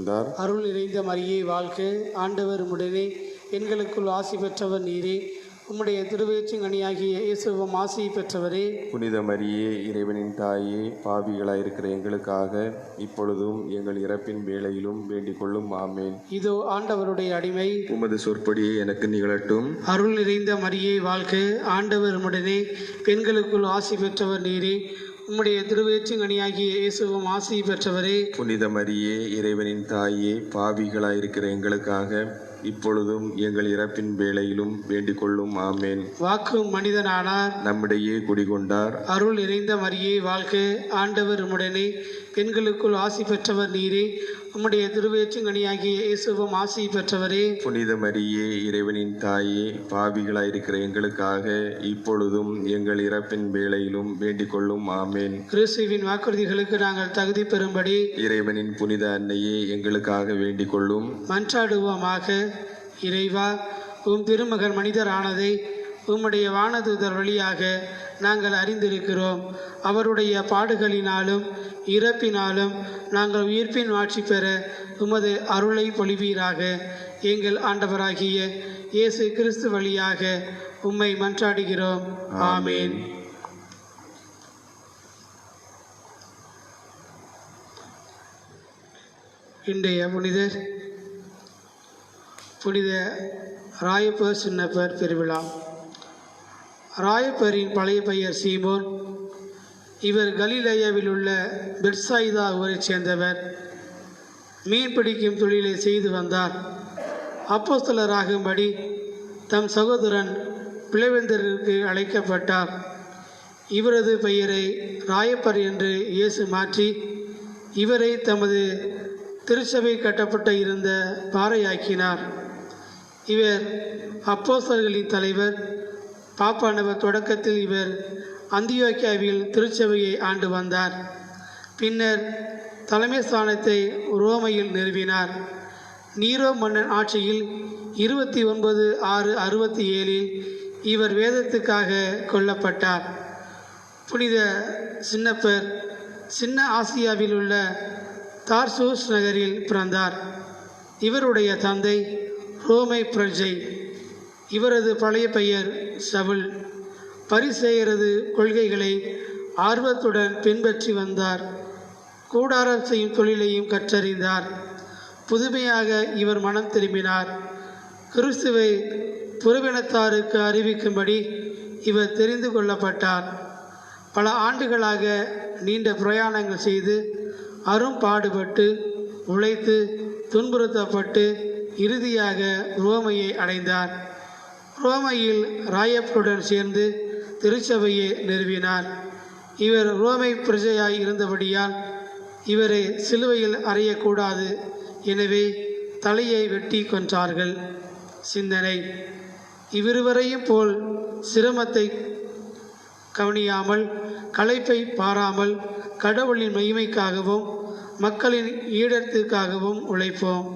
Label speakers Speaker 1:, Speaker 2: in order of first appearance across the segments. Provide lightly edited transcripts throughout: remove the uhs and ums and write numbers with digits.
Speaker 1: கொண்டார்.
Speaker 2: அருள் நிறைந்த மரியே வாழ்க, ஆண்டவர் உம்முடனே, பெண்களுக்குள் ஆசி பெற்றவர் நீரே. உம்முடைய திருவயிற்றின்கனியாகிய இயேசுவும் ஆசி பெற்றவரே.
Speaker 1: புனித மரியே, இறைவனின் தாயே, பாவிகளாயிருக்கிற எங்களுக்காக இப்பொழுதும் எங்கள் இறப்பின் வேளையிலும் வேண்டிக் கொள்ளும். ஆமேன்.
Speaker 2: இதோ ஆண்டவருடைய அடிமை,
Speaker 1: உமது சொற்படியே எனக்கு நிகழட்டும்.
Speaker 2: அருள் நிறைந்த மரியே வாழ்க, ஆண்டவர் உம்முடனே, பெண்களுக்குள் ஆசி பெற்றவர் நீரே. உம்முடைய திருவயிற்றின்கனியாகிய இயேசுவும் ஆசி பெற்றவரே.
Speaker 1: புனித மரியே, இறைவனின் தாயே, பாவிகளாயிருக்கிற எங்களுக்காக இப்பொழுதும் எங்கள் இறப்பின் வேளையிலும் வேண்டிக் கொள்ளும். ஆமேன்.
Speaker 2: வாக்கு மனிதனானார்,
Speaker 1: நம்மிடையே குடிகொண்டார்.
Speaker 2: அருள் நிறைந்த மரியே வாழ்க, ஆண்டவர் உம்முடனே, பெண்களுக்குள் ஆசி பெற்றவர் நீரே. உம்முடைய திருவயிற்றின்கனியாகிய இயேசுவும் ஆசி பெற்றவரே.
Speaker 1: புனித மரியே, இறைவனின் தாயே, பாவிகளாயிருக்கிற எங்களுக்காக இப்பொழுதும் எங்கள் இறப்பின் வேளையிலும் வேண்டிக் கொள்ளும். ஆமேன்.
Speaker 2: கிறிஸ்துவின் வாக்குறுதிகளுக்கு நாங்கள் தகுதி பெறும்படி
Speaker 1: இறைவனின் புனித அன்னையே எங்களுக்காக வேண்டிக் கொள்ளும்.
Speaker 2: மன்றாடுவோமாக. இறைவா, உம் திருமகன் மனிதர் ஆனதை உம்முடைய வானதூதர் வழியாக நாங்கள் அறிந்திருக்கிறோம். அவருடைய பாடுகளினாலும் இறப்பினாலும் நாங்கள் உயிர்ப்பின் ஆட்சி பெற உமது அருளை பொழிவீராக. எங்கள் ஆண்டவராகிய இயேசு கிறிஸ்து வழியாக உம்மை மன்றாடுகிறோம். ஆமேன். இன்றைய புனிதர் புனித ராயப்பர் சின்னப்பர் பெருவிழா. ராயப்பரின் பழைய பெயர் சீமோன். இவர் கலிலேயாவில் உள்ள பெத்சாயிதா ஊரைச் சேர்ந்தவர். மீன் பிடிக்கும் தொழிலை செய்து வந்தார். அப்போஸ்தலராகும்படி தம் சகோதரன் பிளவேந்தருக்கு அழைக்கப்பட்டார். இவரது பெயரை ராயப்பர் என்று இயேசு மாற்றி இவரை தமது திருச்சபை கட்டப்பட்ட இருந்த பாறையாக்கினார். இவர் அப்போஸ்தலர்களின் தலைவர். பாப்பானவர் தொடக்கத்தில் இவர் அந்தியோக்கியாவில் திருச்சபையை ஆண்டு வந்தார். பின்னர் தலைமை ஸ்தானத்தை ரோமையில் நிறுவினார். நீரோ மன்னன் ஆட்சியில் 29/6/67 இவர் வேதத்துக்காக கொல்லப்பட்டார். புனித சின்னப்பர் சின்ன ஆசியாவில் உள்ள தார்சூஸ் நகரில் பிறந்தார். இவருடைய தந்தை ரோமை பிரஜை. இவரது பழைய பெயர் சவுல். பரிசேயரது கொள்கைகளை ஆர்வத்துடன் பின்பற்றி வந்தார். கூடாரம் செய்யும் தொழிலையும் கற்றறிந்தார். புதுமையாக இவர் மனம் திரும்பினார். கிறிஸ்துவை புறவினத்தாருக்கு அறிவிக்கும்படி இவர் தெரிந்து கொள்ளப்பட்டார். பல ஆண்டுகளாக நீண்ட பிரயாணங்கள் செய்து அரும்பாடுபட்டு உழைத்து துன்புறுத்தப்பட்டு இறுதியாக ரோமையை அடைந்தார். ரோமையில் ராயப்பருடன் சேர்ந்து திருச்சபையை நிறுவினார். இவர் ரோமை பிரஜையாய் இருந்தபடியால் இவரை சிலுவையில் அறையக்கூடாது. எனவே தலையை வெட்டி கொன்றார்கள். சிந்தனை: இவ்விருவரையும் போல் சிரமத்தை கவனியாமல், களைப்பை பாராமல், கடவுளின் மகிமைக்காகவும் மக்களின் ஈடத்திற்காகவும் உழைப்போம்.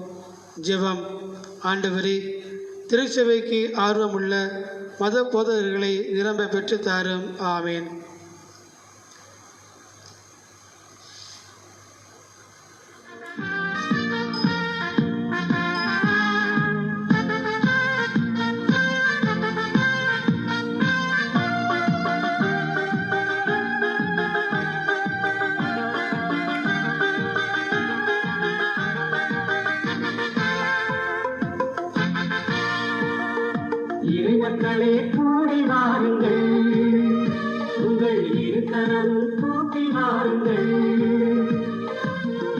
Speaker 2: ஜெபம். ஆண்டவரே, திருச்சபைக்கு ஆர்வமுள்ள மத போதகர்களை நிரம்ப பெற்றுத்தாரும். ஆமேன்.
Speaker 3: இறைமக்களே கூடி வாருங்கள், உங்கள் இருக்கரம் கூட்டி வாருங்கள்.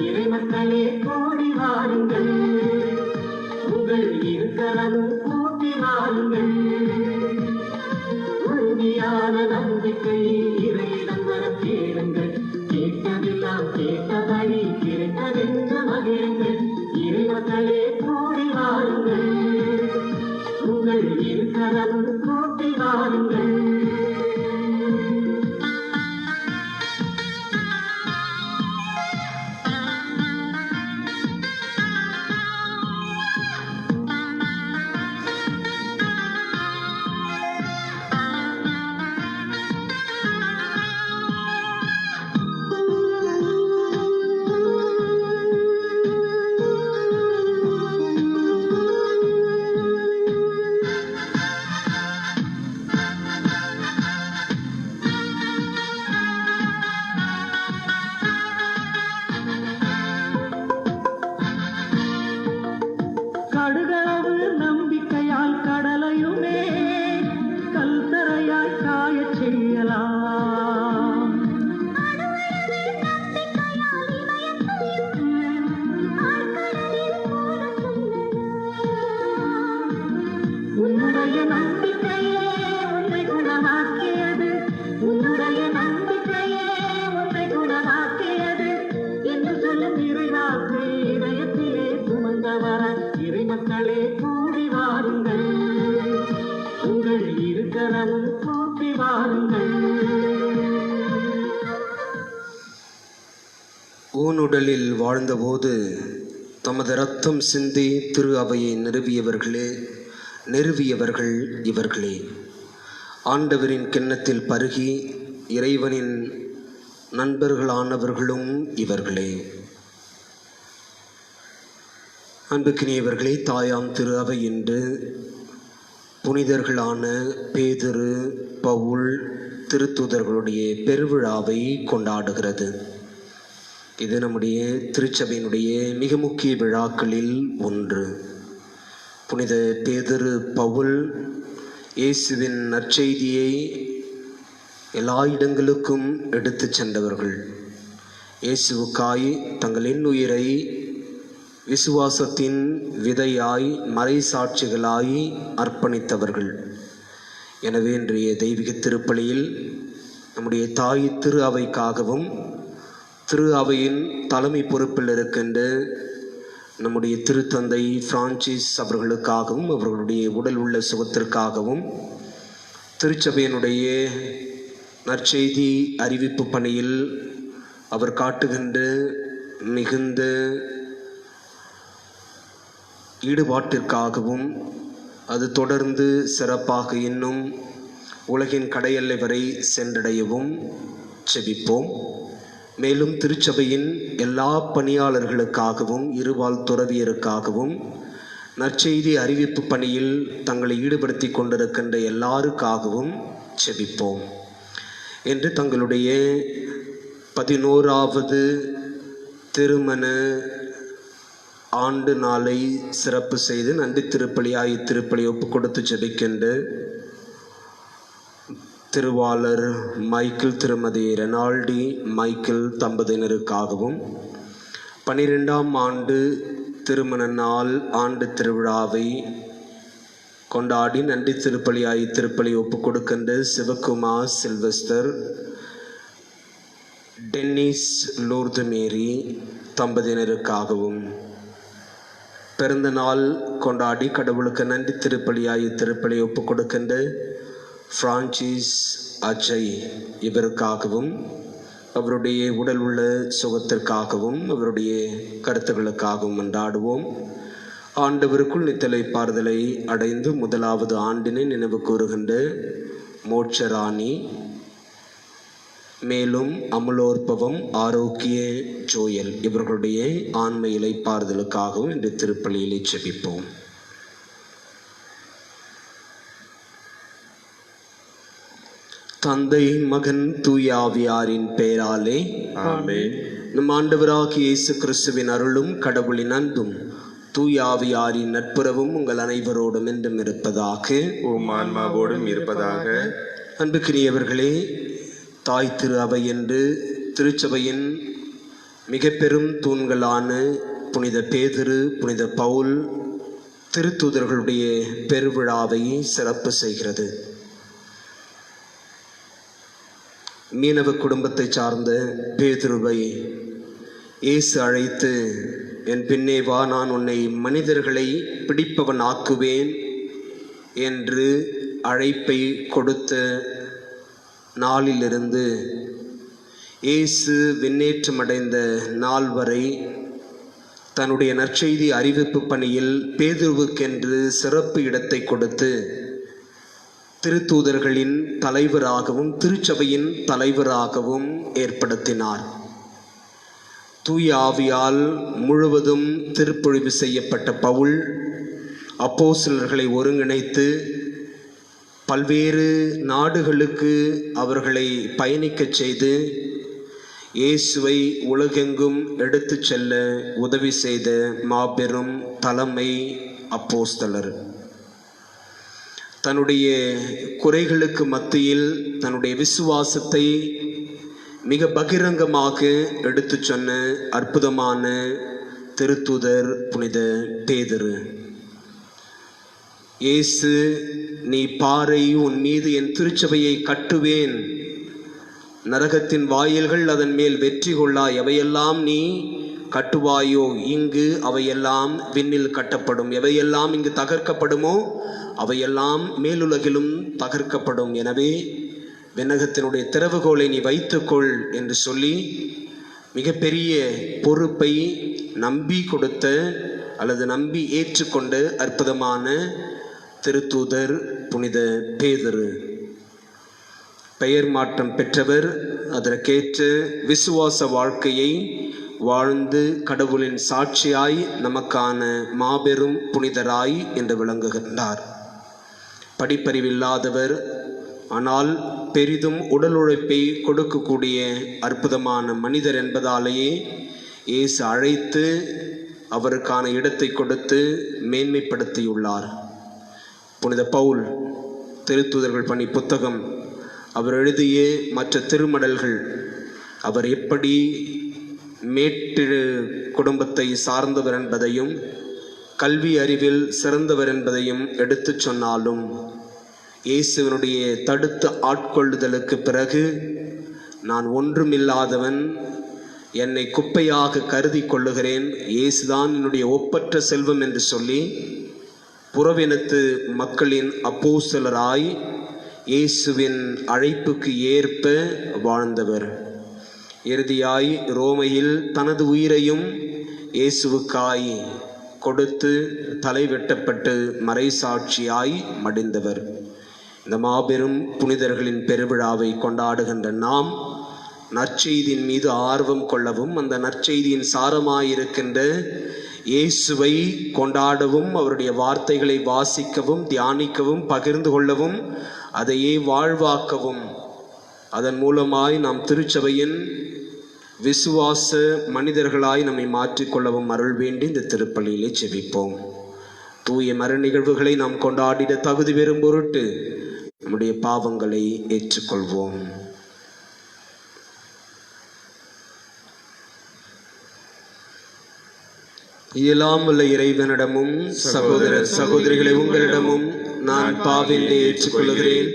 Speaker 3: இறைமக்களே கூடி வாருங்கள், உங்கள் இருக்கரம் கூட்டி வாருங்கள். உறுதியான நம்பிக்கை இறையிடம் வர கேளுங்கள். கேட்டதெல்லாம் கேட்டபடி கிடைத்ததென்று மகிழுங்கள். இறைமக்களே கூடி வாருங்கள், உங்கள் இருக்கரம் கூட்டி வாருங்கள்.
Speaker 4: ஊனுடலில் வாழ்ந்தபோது தமது இரத்தம் சிந்தி திரு அவையை நிறுவியவர்கள் இவர்களே. ஆண்டவரின் கிண்ணத்தில் பருகி இறைவனின் நண்பர்களானவர்களும் இவர்களே. அன்புக்கினியவர்களே, தாயாம் திரு அவை என்று புனிதர்களான பேதுரு, பவுல் திருத்தூதர்களுடைய பெருவிழாவை கொண்டாடுகிறது. இது நம்முடைய திருச்சபையினுடைய மிக முக்கிய விழாக்களில் ஒன்று. புனித பேதுரு, பவுல் இயேசுவின் நற்செய்தியை எல்லா இடங்களுக்கும் எடுத்து சென்றவர்கள். இயேசுவுக்காய் தங்கள் இன்னுயிரை விசுவாசத்தின் விதையாய் மறைசாட்சிகளாய் அர்ப்பணித்தவர்கள். எனவே இன்றைய தெய்வீக திருப்பலியில் நம்முடைய தாய் திரு அவைக்காகவும் திரு அவையின் தலைமை பொறுப்பில் இருக்கின்ற நம்முடைய திருத்தந்தை பிரான்சிஸ் அவர்களுக்காகவும் அவர்களுடைய உடல் உள்ள சுகத்திற்காகவும் திருச்சபையினுடைய நற்செய்தி அறிவிப்பு பணியில் அவர் காட்டுகின்ற மிகுந்த ஈடுபாட்டிற்காகவும் அது தொடர்ந்து சிறப்பாக இன்னும் உலகின் கடையெல்லை வரை சென்றடையவும் செபிப்போம். மேலும் திருச்சபையின் எல்லா பணியாளர்களுக்காகவும் இருபால் துறவியருக்காகவும் நற்செய்தி அறிவிப்பு பணியில் தங்களை ஈடுபடுத்தி கொண்டிருக்கின்ற எல்லாருக்காகவும் செபிப்போம். என்று தங்களுடைய 11வது திருமண ஆண்டு நாளை சிறப்பு செய்து நன்றி திருப்பலியாய் திருப்பலி ஒப்பு கொடுத்து ஜெபிக்கின்ற திருவாளர் மைக்கேல், திருமதி ரெனால்டி மைக்கேல் தம்பதியினருக்காகவும் 12ஆம் ஆண்டு திருமண நாள் ஆண்டு திருவிழாவை கொண்டாடி நன்றி திருப்பலியாய் திருப்பலி ஒப்பு கொடுக்கின்ற சிவகுமார், சில்வஸ்டர், டென்னிஸ், லூர்து மேரி தம்பதியினருக்காகவும் பிறந்த நாள் கொண்டாடி கடவுளுக்கு நன்றி திருப்பலியாய் திருப்பலி ஒப்பு கொடுக்கின்ற பிரான்சிஸ், அஜய் இவருக்காகவும் அவருடைய உடல் உள்ள சுகத்திற்காகவும் அவருடைய கருத்துக்களுக்காகவும் கொண்டாடுவோம். ஆண்டவருக்குள் நித்தலை பாறுதலை அடைந்து 1வது ஆண்டினை நினைவு கூறுகின்ற மோட்சராணி, மேலும் அமலோற்பவம், ஆரோக்கிய ஜோயல் இவர்களுடைய ஆன்ம இலைப்பாறுதலுக்காகவும் இன்று திருப்பலியிலே செபிப்போம். தந்தை, மகன், தூய ஆவியாரின் பெயராலே
Speaker 1: ஆமென்.
Speaker 4: நம் ஆண்டவராகிய இயேசு கிறிஸ்துவின் அருளும் கடவுளின் அன்பும் தூய ஆவியாரின் நட்புறவும் உங்கள் அனைவரோடும் என்றும் இருப்பதாக.
Speaker 1: உம் ஆன்மாவோடும் இருப்பதாக.
Speaker 4: அன்புக்குரியவர்களே, தாய் திரு அவை என்று திருச்சபையின் மிக பெரும் தூண்களான புனித பேதுரு, புனித பவுல் திருத்தூதர்களுடைய பெருவிழாவை சிறப்பு செய்கிறது. மீனவ குடும்பத்தை சார்ந்த பேதுருவை இயேசு அழைத்து, என் பின்னே வா, நான் உன்னை மனிதர்களை பிடிப்பவன் ஆக்குவேன் என்று அழைப்பை கொடுத்த நாளிலிருந்து இயேசு விண்ணேற்றமடைந்த நாள் வரை தன்னுடைய நற்செய்தி அறிவிப்பு பணியில் பேதுருவுக்கென்று சிறப்பு இடத்தை கொடுத்து திருத்தூதர்களின் தலைவராகவும் திருச்சபையின் தலைவராகவும் ஏற்படுத்தினார். தூய ஆவியால் முழுவதும் திருப்பொழிவு செய்யப்பட்ட பவுல் அப்போஸ்தலர்களை ஒருங்கிணைத்து பல்வேறு நாடுகளுக்கு அவர்களை பயணிக்கச் செய்து இயேசுவை உலகெங்கும் எடுத்து செல்ல உதவி செய்த மாபெரும் தலைமை அப்போஸ்தலர். தன்னுடைய குறைகளுக்கு மத்தியில் தன்னுடைய விசுவாசத்தை மிக பகிரங்கமாக எடுத்து சொன்ன அற்புதமான திருத்தூதர் புனித பேதுரு. இயேசு, நீ பாறை, உன் மீது என் திருச்சபையை கட்டுவேன், நரகத்தின் வாயில்கள் அதன் மேல் வெற்றி கொள்ளா, எவையெல்லாம் நீ கட்டுவாயோ இங்கு அவையெல்லாம் விண்ணில் கட்டப்படும், எவையெல்லாம் இங்கு தகர்க்கப்படுமோ அவையெல்லாம் மேலுலகிலும் தகர்க்கப்படும், எனவே விண்ணகத்தினுடைய திறவுகோலை நீ வைத்துக்கொள் என்று சொல்லி மிகப்பெரிய பொறுப்பை நம்பி கொடுத்த அல்லது நம்பி ஏற்றுக்கொண்ட அற்புதமான திருத்தூதர் புனித பேதுரு. பெயர் மாற்றம் பெற்றவர். அதற்கேற்ற விசுவாச வாழ்க்கையை வாழ்ந்து கடவுளின் சாட்சியாய் நமக்கான மாபெரும் புனிதராய் என்று விளங்குகின்றார். படிப்பறிவில்லாதவர், ஆனால் பெரிதும் உடல் உழைப்பை கொடுக்கக்கூடிய அற்புதமான மனிதர் என்பதாலேயே இயேசு அழைத்து அவருக்கான இடத்தை கொடுத்து மேன்மைப்படுத்தியுள்ளார். புனித பவுல் திருத்தூதர்கள் பணி புத்தகம், அவர் எழுதிய மற்ற திருமடல்கள், அவர் எப்படி மேட்டு குடும்பத்தை சார்ந்தவர் என்பதையும் கல்வி அறிவில் சிறந்தவர் என்பதையும் எடுத்து சொன்னாலும், இயேசுவினுடைய தடுத்து ஆட்கொள்ளுதலுக்கு பிறகு நான் ஒன்றுமில்லாதவன், என்னை குப்பையாக கருதி கொள்ளுகிறேன், இயேசுதான் என்னுடைய ஒப்பற்ற செல்வம் என்று சொல்லி புறவினத்து மக்களின் அப்போஸ்தலராய் இயேசுவின் அழைப்புக்கு ஏற்ப வாழ்ந்தவர். இறுதியாய் ரோமையில் தனது உயிரையும் இயேசுவுக்காய் கொடுத்து தலை வெட்டப்பட்டு மறைசாட்சியாய் மடிந்தவர். இந்த மாபெரும் புனிதர்களின் பெருவிழாவை கொண்டாடுகின்ற நாம் நற்செய்தியின் மீது ஆர்வம் கொள்ளவும், அந்த நற்செய்தியின் சாரமாயிருக்கின்ற இயேசுவை கொண்டாடவும், அவருடைய வார்த்தைகளை வாசிக்கவும், தியானிக்கவும், பகிர்ந்து கொள்ளவும், அதையே வாழ்வாக்கவும், அதன் மூலமாய் நாம் திருச்சபையின் விசுவாச மனிதர்களாய் நம்மை மாற்றிக்கொள்ளவும் அருள் வேண்டி இந்த திருப்பலியிலே ஜெபிப்போம். தூய மர நிகழ்வுகளை நாம் கொண்டாடிட தகுதி பெறும் பொருட்டு நம்முடைய பாவங்களை ஏற்றுக்கொள்வோம். எல்லாம் உள்ள இறைவனிடமும் சகோதர சகோதரிகளை உங்களிடமும் நான் பாவினை ஏற்றுக்கொள்கிறேன்.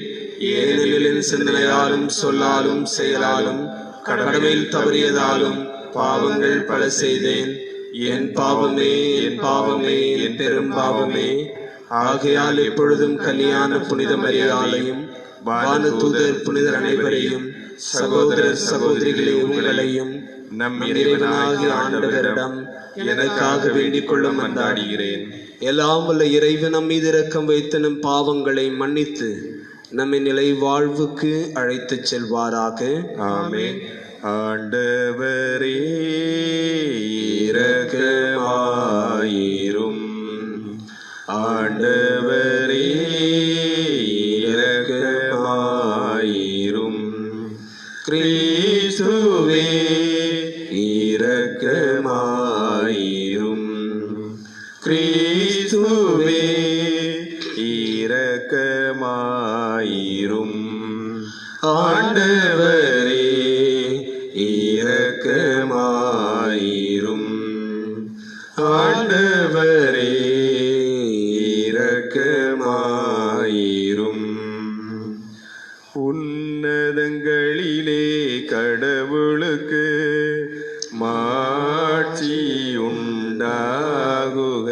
Speaker 4: ஏனெனில் என் சிந்தனையாலும் சொல்லாலும் செயலாலும் கடமையில் தவறியதாலும் பாவங்கள் பல செய்தேன். என் பாவமே, என் பாவமே, என் பெரும் பாவமே. ஆகையால் எப்பொழுதும் கன்னியான புனித மரியாதையும் வான தூதர் புனிதர் அனைவரையும் சகோதர சகோதரிகளை உங்களையும் நம் இறைவனாகிய ஆண்டவரிடம் எனக்காக வேண்டிக் கொள்ள மன்றாடுகிறேன். எல்லாம் வல்ல இறைவன் நம் மீது இரக்கம் வைத்து நம் பாவங்களை மன்னித்து நம்மை நிலை வாழ்வுக்கு அழைத்துச் செல்வாராக.
Speaker 1: ஆமென். ஆண்டவரே இரக்கமாயிரும். ஆண்டவரே இரக்கமாயிரும். கிறிஸ்துவே இரக்கமாயிரும். கிறிஸ்துவே இரக்கமாயிரும். ஆண்டவரே இரக்கமாயிரும். ஆண்டவரே இரக்கமாயிரும். உன்னதங்களிலே கடவுளுக்கு மாட்சி உண்டாகுக.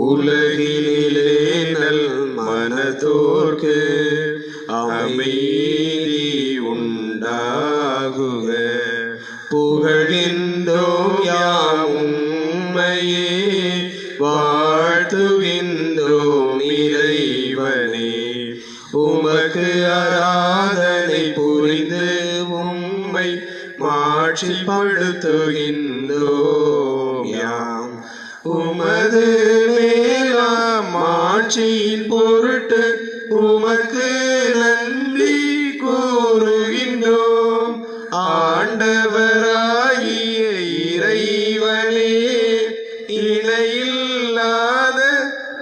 Speaker 1: உலகினிலே நல் மனதோர்க்கு அமைதி உண்டாகுக. புகழ்கின்றோம் யாம் உம்மையே, வாழ்த்துகின்றோம் இறைவனே. உமக்கு ஆராதனை புரிந்து உம்மை மாட்சிப்படுத்துகின்றோம் யாம். உமது மேலாம் ஆட்சியின் பொருட்டு உமக்கு நன்றி கூறுகின்றோம். ஆண்டவராகிய இறைவனே, இணையில்லாத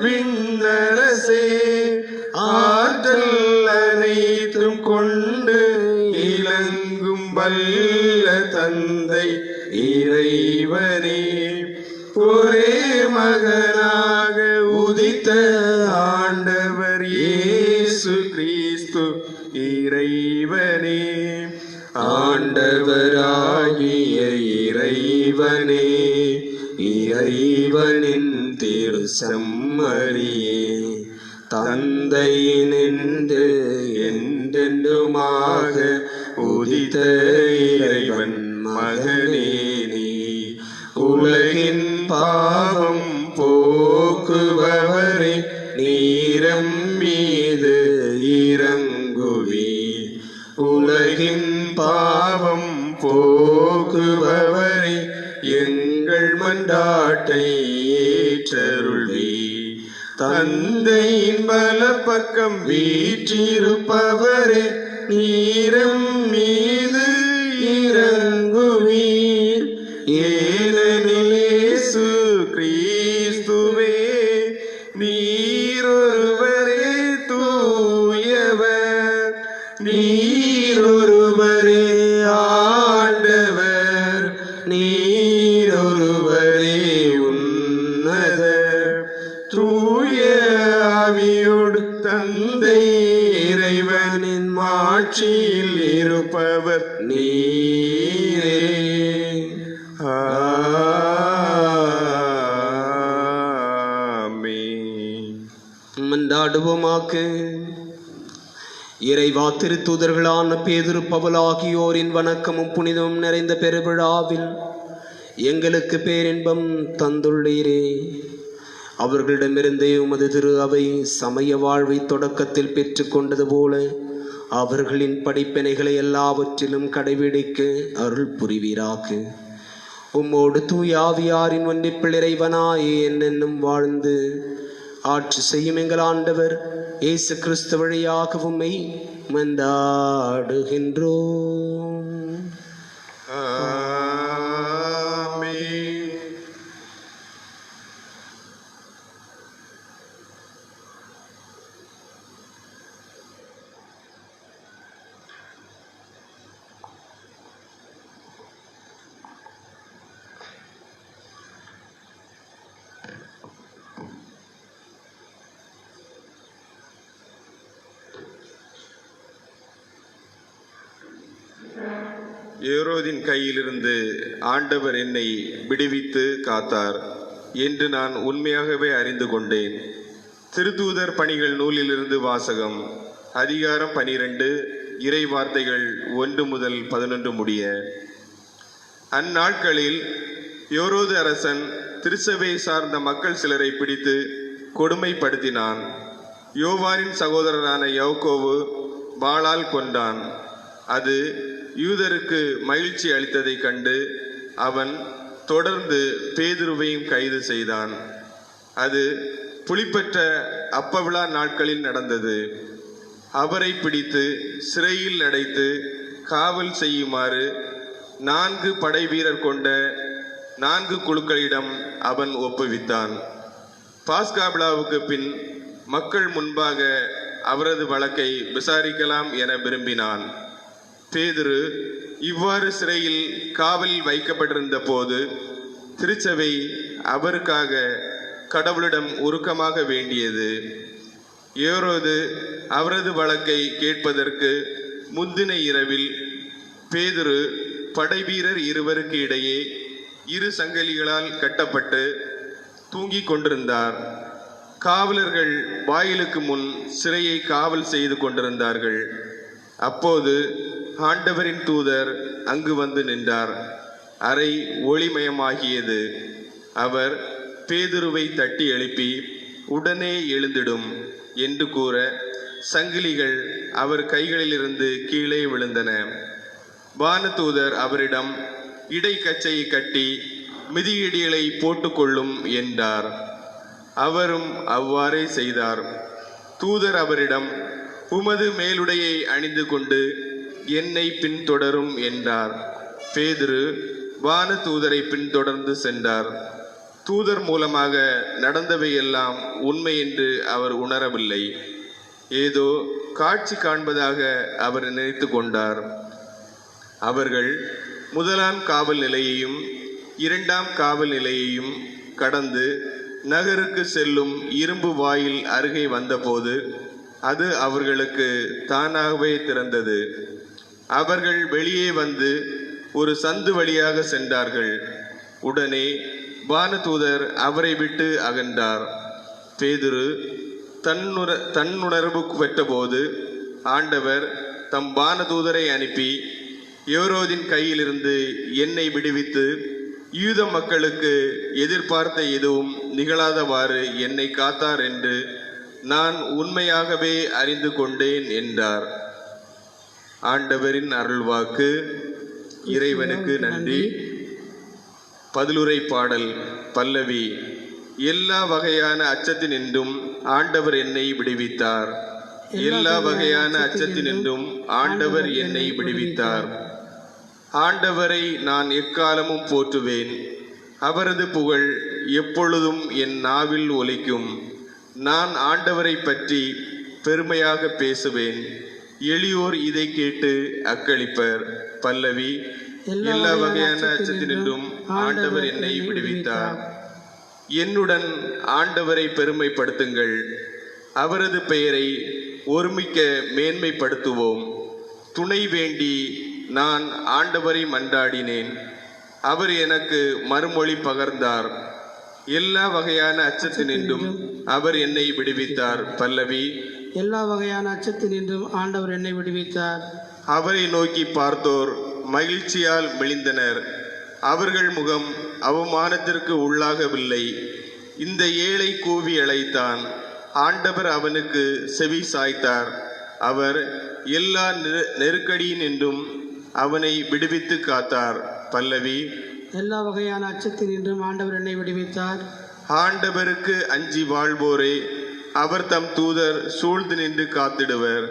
Speaker 1: விண்ணரசே, ஆற்றல் அனைத்தும் கொண்டு இலங்கும் வல்ல தந்தை இறைவனே, ஒரே மகனாக உதித்த ஆண்டவர் இயேசு கிறிஸ்து இறைவனே. ஆண்டவராகிய இறைவனே, இறைவனின் திருச்செம்மறியே, தந்தையினின்று என்றென்றுமாக உதித்த இறைவன் மகனே நீ, உலகின் பாவம் போக்குபவரே நீரம் மீது இறங்குவீர். உலகின் பாவம் போக்குபவரே எங்கள் மன்றாட்டை ஏற்றருள்வீர். தந்தையின் வலப்பக்கம் வீற்றிருப்பவரே நீரம் மீது இறங்குவீர். ஏனெனில் இயேசு கிறிஸ்துவே நீரொருவரே தூயவர், நீரொருவரே ஆண்டவர், நீரொருவரே உன்னதர். தூய ஆவியோடு தந்தை இறைவனின் மாட்சியில் இருப்பவர் நீரே. ஆமென்.
Speaker 4: மன்றாடுவோமாக. இறைவா, திருத்தூதர்களான பேதுரு, பவுல் ஆகியோரின் வணக்கமும் புனிதமும் நிறைந்த பெருவிழாவில் எங்களுக்கு பேரின்பம் தந்துள்ளீரே. அவர்களிடமிருந்தே உமது திரு அவை சமய வாழ்வை தொடக்கத்தில் பெற்று கொண்டது போல அவர்களின் படிப்பினைகளை எல்லாவற்றிலும் கடைபிடிக்க அருள் புரிவீராக. உம்மோடு தூயாவியாரின் ஒன்றிப்பில் இறைவனாயே என்னென்னும் வாழ்ந்து ஆட்சி செய்யும் எங்கள் ஆண்டவர் இயேசு கிறிஸ்து வழியாக உம்மை மன்றாடுகின்றோம்.
Speaker 1: ஆமென். ஏரோதின் கையிலிருந்து ஆண்டவர் என்னை விடுவித்து காத்தார் என்று நான் உண்மையாகவே அறிந்து கொண்டேன். திருத்தூதர் பணிகள் நூலிலிருந்து வாசகம். அதிகாரம் 12, இறை வார்த்தைகள் 1 முதல் 11 முடிய. அந்நாட்களில் ஏரோது அரசன் திருச்சபை சார்ந்த மக்கள் சிலரை பிடித்து கொடுமைப்படுத்தினான். யோவானின் சகோதரரான யாக்கோபு வாளால் கொண்டான். அது யூதருக்கு மகிழ்ச்சி அளித்ததை கண்டு அவன் தொடர்ந்து பேதுருவையும் கைது செய்தான். அது புளிப்பற்ற அப்பவிழா நாட்களில் நடந்தது. அவரை பிடித்து சிறையில் அடைத்து காவல் செய்யுமாறு 4 படை வீரர் கொண்ட 4 குழுக்களிடம் அவன் ஒப்புவித்தான். பாஸ்கா விழாவுக்கு பின் மக்கள் முன்பாக அவரது வழக்கை விசாரிக்கலாம் என விரும்பினான். பேதுரு இவ்வாறு சிறையில் காவலில் வைக்கப்பட்டிருந்த போது திருச்சபை அவருக்காக கடவுளிடம் உருக்கமாக வேண்டியது. ஏரோது அவரது வழக்கை கேட்பதற்கு முந்தின இரவில் பேதுரு படைவீரர் இருவருக்கு இடையே 2 சங்கிலிகளால் கட்டப்பட்டு தூங்கிக் கொண்டிருந்தார். காவலர்கள் வாயிலுக்கு முன் சிறையை காவல் செய்து கொண்டிருந்தார்கள். அப்போது ஆண்டவரின் தூதர் அங்கு வந்து நின்றார். அறை ஒளிமயமாகியது. அவர் பேதுருவை தட்டி எழுப்பி உடனே எழுந்திடும் என்று கூற சங்கிலிகள் அவர் கைகளிலிருந்து கீழே விழுந்தன. வானதூதர் அவரிடம் இடைக்கச்சையை கட்டி மிதியடிகளை போட்டுக்கொள்ளும் என்றார். அவரும் அவ்வாறே செய்தார். தூதர் அவரிடம் உமது மேலுடையை அணிந்து கொண்டு என்னை பின்தொடரும் என்றார். பேதுரு வானதூதரை பின்தொடர்ந்து சென்றார். தூதர் மூலமாக நடந்தவையெல்லாம் உண்மை என்று அவர் உணரவில்லை. ஏதோ காட்சி காண்பதாக அவர் நினைத்து கொண்டார். அவர்கள் 1ஆம் காவல் நிலையையும் 2ஆம் காவல் நிலையையும் கடந்து நகருக்கு செல்லும் இரும்பு வாயில் அருகே வந்தபோது அது அவர்களுக்கு தானாகவே திறந்தது. அவர்கள் வெளியே வந்து ஒரு சந்து வழியாக சென்றார்கள். உடனே வானதூதர் அவரை விட்டு அகன்றார். பேதுரு தன்னுணர்வு பெற்றபோது ஆண்டவர் தம் வானதூதரை அனுப்பி ஏரோதின் கையிலிருந்து என்னை விடுவித்து யூத மக்களுக்கு எதிர்பார்த்த எதுவும் நிகழாதவாறு என்னை காத்தார் என்று நான் உண்மையாகவே அறிந்து கொண்டேன் என்றார். ஆண்டவரின் அருள்வாக்கு. இறைவனுக்கு நன்றி. பதிலுரை பாடல். பல்லவி. எல்லா வகையான அச்சத்தினின்றும் ஆண்டவர் என்னை விடுவித்தார். எல்லா வகையான அச்சத்தினின்றும் ஆண்டவர் என்னை விடுவித்தார். ஆண்டவரை நான் எக்காலமும் போற்றுவேன். அவரது புகழ் எப்பொழுதும் என் நாவில் ஒலிக்கும். நான் ஆண்டவரை பற்றி பெருமையாக பேசுவேன். எளியோர் இதை கேட்டு அக்களிப்பர். பல்லவி. எல்லா வகையான அச்சத்தினின்றும் ஆண்டவர் என்னை விடுவித்தார். என்னுடன் ஆண்டவரை பெருமைப்படுத்துங்கள். அவரது பெயரை ஒருமிக்க மேன்மைப்படுத்துவோம். துணை வேண்டி நான் ஆண்டவரை மன்றாடினேன். அவர் எனக்கு மறுமொழி பகர்ந்தார். எல்லா வகையான அச்சத்தினின்றும் அவர் என்னை விடுவித்தார். பல்லவி.
Speaker 2: எல்லா வகையான அச்சத்தினின்றும் ஆண்டவர் என்னை விடுவித்தார்.
Speaker 1: அவரை நோக்கி பார்த்தோர் மகிழ்ச்சியால் மெலிந்தனர். அவர்கள் முகம் அவமானத்திற்கு உள்ளாகவில்லை. இந்த ஏழை கூவி அழைத்தான். ஆண்டவர் அவனுக்கு செவி சாய்த்தார். அவர் எல்லா நெருக்கடியினின்றும் அவனை விடுவித்து காத்தார். பல்லவி.
Speaker 2: எல்லா வகையான அச்சத்தினின்றும் ஆண்டவர் என்னை விடுவித்தார்.
Speaker 1: ஆண்டவருக்கு அஞ்சி வாழ்வோரே, அவர் தம் தூதர் சூழ்ந்து நின்று காத்திடுவர்.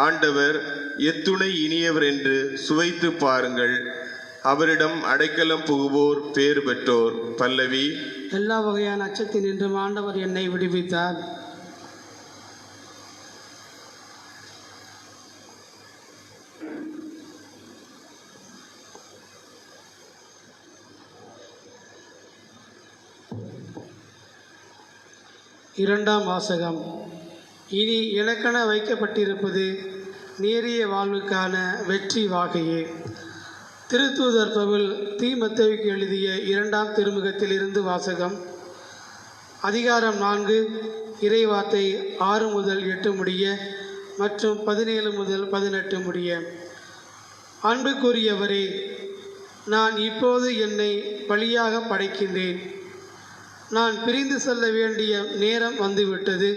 Speaker 1: ஆண்டவர் எத்துணை இனியவர் என்று சுவைத்து பாருங்கள். அவரிடம் அடைக்கலம் புகுவோர் பேறு பெற்றோர். பல்லவி.
Speaker 2: எல்லா வகையான அச்சத்தினின்றும் ஆண்டவர் என்னை விடுவித்தார். இரண்டாம் வாசகம். இனி இலக்கண வைக்கப்பட்டிருப்பது நேரிய வாழ்வுக்கான வெற்றி வாகையே. திருத்தூதர் பவுல் தீமத்தேயுவுக்கு எழுதிய 2ஆம் திருமுகத்திலிருந்து வாசகம். அதிகாரம் 4, இறைவார்த்தை 6 முதல் 8 முடிய மற்றும் 17 முதல் 18 முடிய. அன்புக்குரியவரே, நான் இப்போது என்னை பலியாக படைக்கின்றேன். நான் பிரிந்து செல்ல வேண்டிய நேரம் வந்துவிட்டது.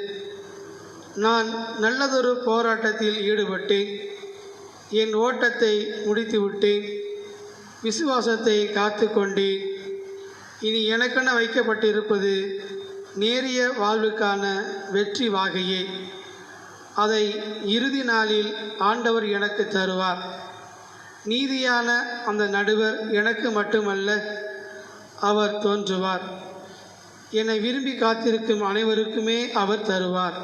Speaker 2: நான் நல்லதொரு போராட்டத்தில் ஈடுபட்டேன். என் ஓட்டத்தை முடித்துவிட்டேன். விசுவாசத்தை காத்து கொண்டேன். இனி எனக்கென வைக்கப்பட்டிருப்பது நேரிய வாழ்வுக்கான வெற்றி வாகையே. அதை இறுதி நாளில் ஆண்டவர் எனக்கு தருவார். நீதியான அந்த நடுவர் எனக்கு மட்டுமல்ல, அவர் தோன்றுவார். என்னை விரும்பி காத்திருக்கும் அனைவருக்குமே அவர் தருவார்.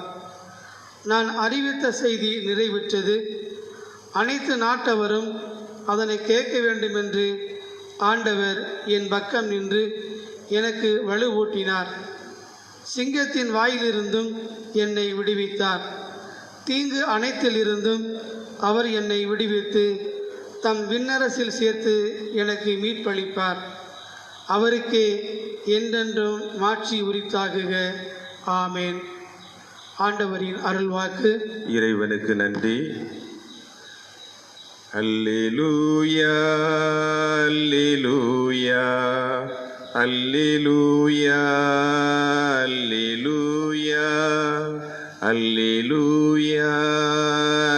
Speaker 2: நான் அறிவித்த செய்தி நிறைவுற்றது. அனைத்து நாட்டவரும் அதனை கேட்க வேண்டுமென்று ஆண்டவர் என் பக்கம் நின்று எனக்கு வலுவூட்டினார். சிங்கத்தின் வாயிலிருந்தும் என்னை விடுவித்தார். தீங்கு அனைத்திலிருந்தும் அவர் என்னை விடுவித்து தம் விண்ணரசில் சேர்த்து எனக்கு மீட்பளிப்பார். அவருக்கே என்றென்றும் மாட்சி உரித்தாகுக. ஆமேன். ஆண்டவரின் அருள்வாக்கு.
Speaker 1: இறைவனுக்கு நன்றி. அல்லேலூயா, அல்லேலூயா, அல்லேலூயா, அல்லேலூயா, அல்லேலூயா,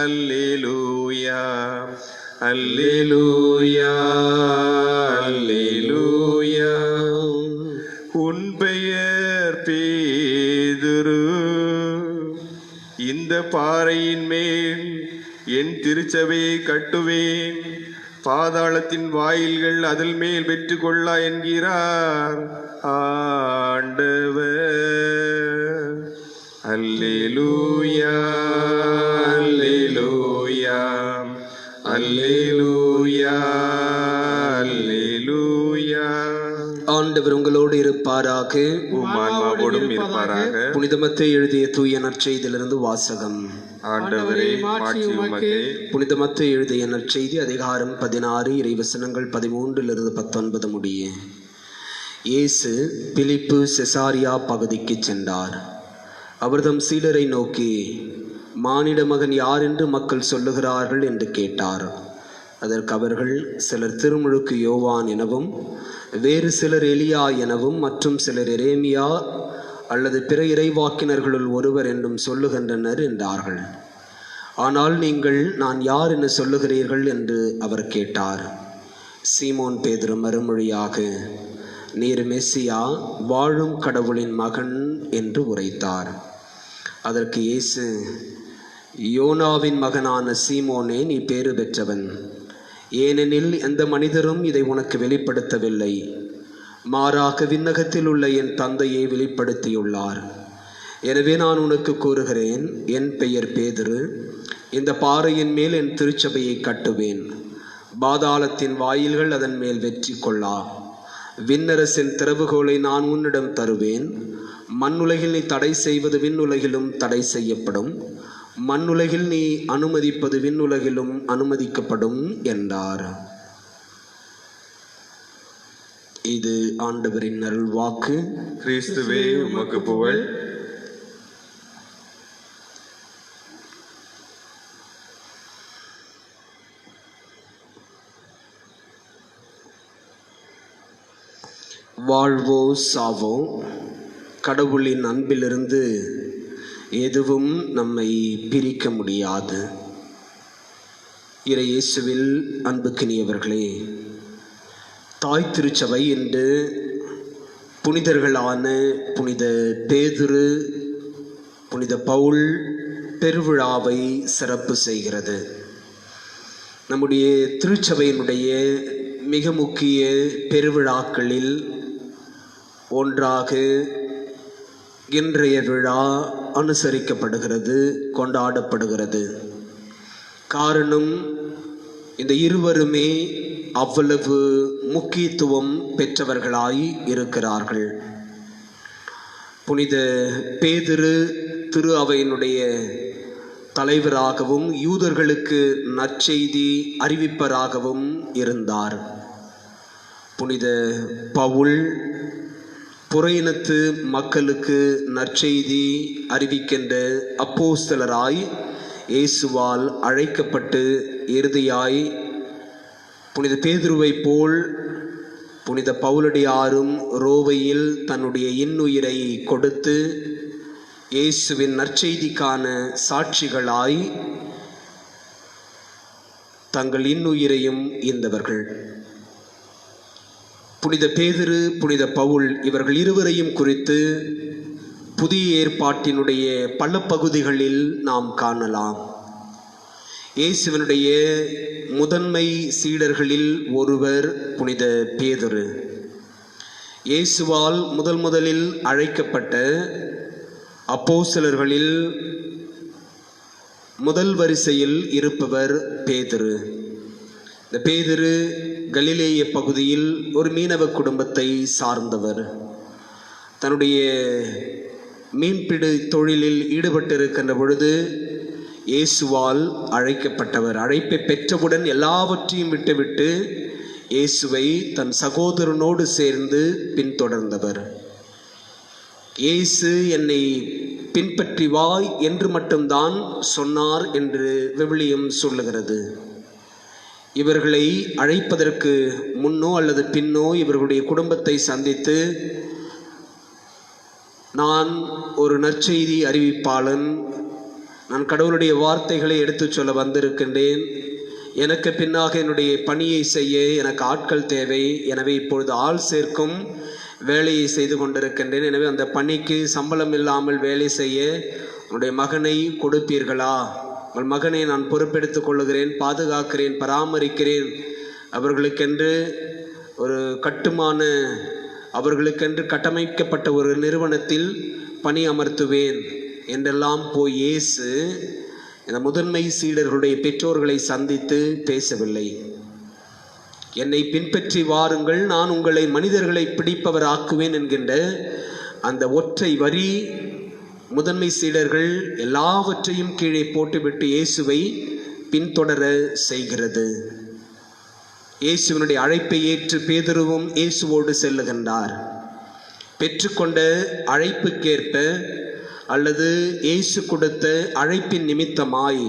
Speaker 1: அல்லேலூயா, அல்லேலூயா, அல்லேலூயா. உன் பெயர் பேதுரு. இந்த பாறையின் மேல் என் திருச்சபையை கட்டுவேன். பாதாளத்தின் வாயில்கள் அதில் மேல் வெற்றி கொள்ளா என்கிறார் ஆண்டவர். அல்லேலூயா, அல்லேலூயா, அல்லேலூயா, அல்லேலூயா.
Speaker 4: ஆண்டவர் உங்களோடு இருப்பாராக.
Speaker 1: உம் ஆன்மாவோடும் இருப்பாராக.
Speaker 4: புனித மத்தேயு எழுதிய தூய நற்செய்தியிலிருந்து வாசகம்.
Speaker 1: ஆண்டவரே, மாட்சி உமக்கே.
Speaker 4: புனித மத்தேயு எழுதிய நற்செய்தி அதிகாரம் 16 இறைவசனங்கள் 13 19 முடிய. இயேசு பிலிப்பு செசாரியா பகுதிக்கு சென்றார். அவர் தம் சீடரை நோக்கி, மானிட மகன் யார் என்று மக்கள் சொல்லுகிறார்கள் என்று கேட்டார். அதற்கு அவர்கள், சிலர் திருமுழுக்கு யோவான் எனவும், வேறு சிலர் எலியா எனவும், மற்றும் சிலர் எரேமியா அல்லது பிற இறைவாக்கினர்களுள் ஒருவர் என்றும் சொல்லுகின்றனர் என்றார்கள். ஆனால் நீங்கள் நான் யார் என சொல்லுகிறீர்கள் என்று அவர் கேட்டார். சீமோன் பேதுரு மறுமொழியாக, நீர் மெசியா, வாழும் கடவுளின் மகன் என்று உரைத்தார். அதற்கு இயேசு, யோனாவின் மகனான சீமோனே, நீ பேறு பெற்றவன். ஏனெனில் எந்த மனிதரும் இதை உனக்கு வெளிப்படுத்தவில்லை, மாறாக விண்ணகத்தில் உள்ள என் தந்தையை வெளிப்படுத்தியுள்ளார். எனவே நான் உனக்கு கூறுகிறேன், என் பெயர் பேதுரு. இந்த பாறையின் மேல் என் திருச்சபையை கட்டுவேன். பாதாளத்தின் வாயில்கள் அதன் மேல் வெற்றி கொள்ளா. விண்ணரசின் திறவுகோலை நான் உன்னிடம் தருவேன். மண்ணுலகில் நீ தடை செய்வது விண்ணுலகிலும் தடை செய்யப்படும், மண்ணுலகில் நீ அனுமதிப்பது விண்ணுலகிலும் அனுமதிக்கப்படும் என்றார். இது ஆண்டவரின் அருள்வாக்கு.
Speaker 1: கிறிஸ்துவே உமக்கு புகழ்.
Speaker 4: வாழ்வோ சாவோ, கடவுளின் அன்பிலிருந்து எதுவும் நம்மை பிரிக்க முடியாது. இறை இயேசுவில் அன்புக்கினியவர்களே, தாய் திருச்சபை என்று புனிதர்களான புனித பேதுரு, புனித பவுல் பெருவிழாவை சிறப்பு செய்கிறது. நம்முடைய திருச்சபையினுடைய மிக முக்கிய பெருவிழாக்களில் ஒன்றாக இன்றைய விழா அனுசரிக்கப்படுகிறது, கொண்டாடப்படுகிறது. காரணம், இந்த இருவருமே அவ்வளவு முக்கியத்துவம் பெற்றவர்களாய் இருக்கிறார்கள். புனித பேதுரு திரு அவையினுடைய தலைவராகவும் யூதர்களுக்கு நற்செய்தி அறிவிப்பராகவும் இருந்தார். புனித பவுல் புறையினத்து மக்களுக்கு நற்செய்தி அறிவிக்கின்ற அப்போஸ்தலராய் இயேசுவால் அழைக்கப்பட்டு இறுதியாய் புனித பேதுருவை போல் புனித பவுலடியாரும் ரோவையில் தன்னுடைய இன்னுயிரை கொடுத்து இயேசுவின் நற்செய்திக்கான சாட்சிகளாய் தங்கள் இன்னுயிரையும் ஈந்தவர்கள். புனித பேதுரு, புனித பவுல் இவர்கள் இருவரையும் குறித்து புதிய ஏற்பாட்டினுடைய பல பகுதிகளில் நாம் காணலாம். இயேசுவினுடைய முதன்மை சீடர்களில் ஒருவர் புனித பேதுரு. இயேசுவால் முதலில் அழைக்கப்பட்ட அப்போஸ்தலர்களில் முதல் வரிசையில் இருப்பவர் பேதுரு. இந்த பேதுரு கலிலேய பகுதியில் ஒரு மீனவ குடும்பத்தை சார்ந்தவர். தன்னுடைய மீன்பிடி தொழிலில் ஈடுபட்டிருக்கின்ற பொழுது இயேசுவால் அழைக்கப்பட்டவர். அழைப்பை பெற்றவுடன் எல்லாவற்றையும் விட்டுவிட்டு இயேசுவை தன் சகோதரனோடு சேர்ந்து பின்தொடர்ந்தவர். இயேசு என்னை பின்பற்றி வா என்று மட்டும்தான் சொன்னார் என்று விவிலியம் சொல்லுகிறது. இவர்களை அழைப்பதற்கு முன்னோ அல்லது பின்னோ இவர்களுடைய குடும்பத்தை சந்தித்து, நான் ஒரு நற்செய்தி அறிவிப்பாளன், நான் கடவுளுடைய வார்த்தைகளை எடுத்துச் சொல்ல வந்திருக்கின்றேன், எனக்கு பின்னாக என்னுடைய பணியை செய்ய எனக்கு ஆட்கள் தேவை, எனவே இப்பொழுது ஆள் சேர்க்கும் வேலையை செய்து கொண்டிருக்கின்றேன், எனவே அந்த பணிக்கு சம்பளம் இல்லாமல் வேலை செய்ய உன்னுடைய மகனை கொடுப்பீர்களா? உங்கள் மகனை நான் பொறுப்பெடுத்துக் கொள்ளுகிறேன், பாதுகாக்கிறேன், பராமரிக்கிறேன், அவர்களுக்கென்று ஒரு அவர்களுக்கென்று கட்டமைக்கப்பட்ட ஒரு நிறுவனத்தில் பணி அமர்த்துவேன் என்றெல்லாம் போய் இயேசு இந்த முதன்மை சீடர்களுடைய பெற்றோர்களை சந்தித்து பேசவில்லை. என்னை பின்பற்றி வாருங்கள், நான் உங்களை மனிதர்களை பிடிப்பவராக்குவேன் என்கின்ற அந்த ஒற்றை வரி முதன்மை சீடர்கள் எல்லாவற்றையும் கீழே போட்டுவிட்டு இயேசுவை பின்தொடர செய்கிறது. இயேசுவினுடைய அழைப்பை ஏற்று பேதுருவும் இயேசுவோடு செல்லுகின்றார். பெற்றுக்கொண்ட அழைப்புக்கேற்ப அல்லது இயேசு கொடுத்த அழைப்பின் நிமித்தமாய்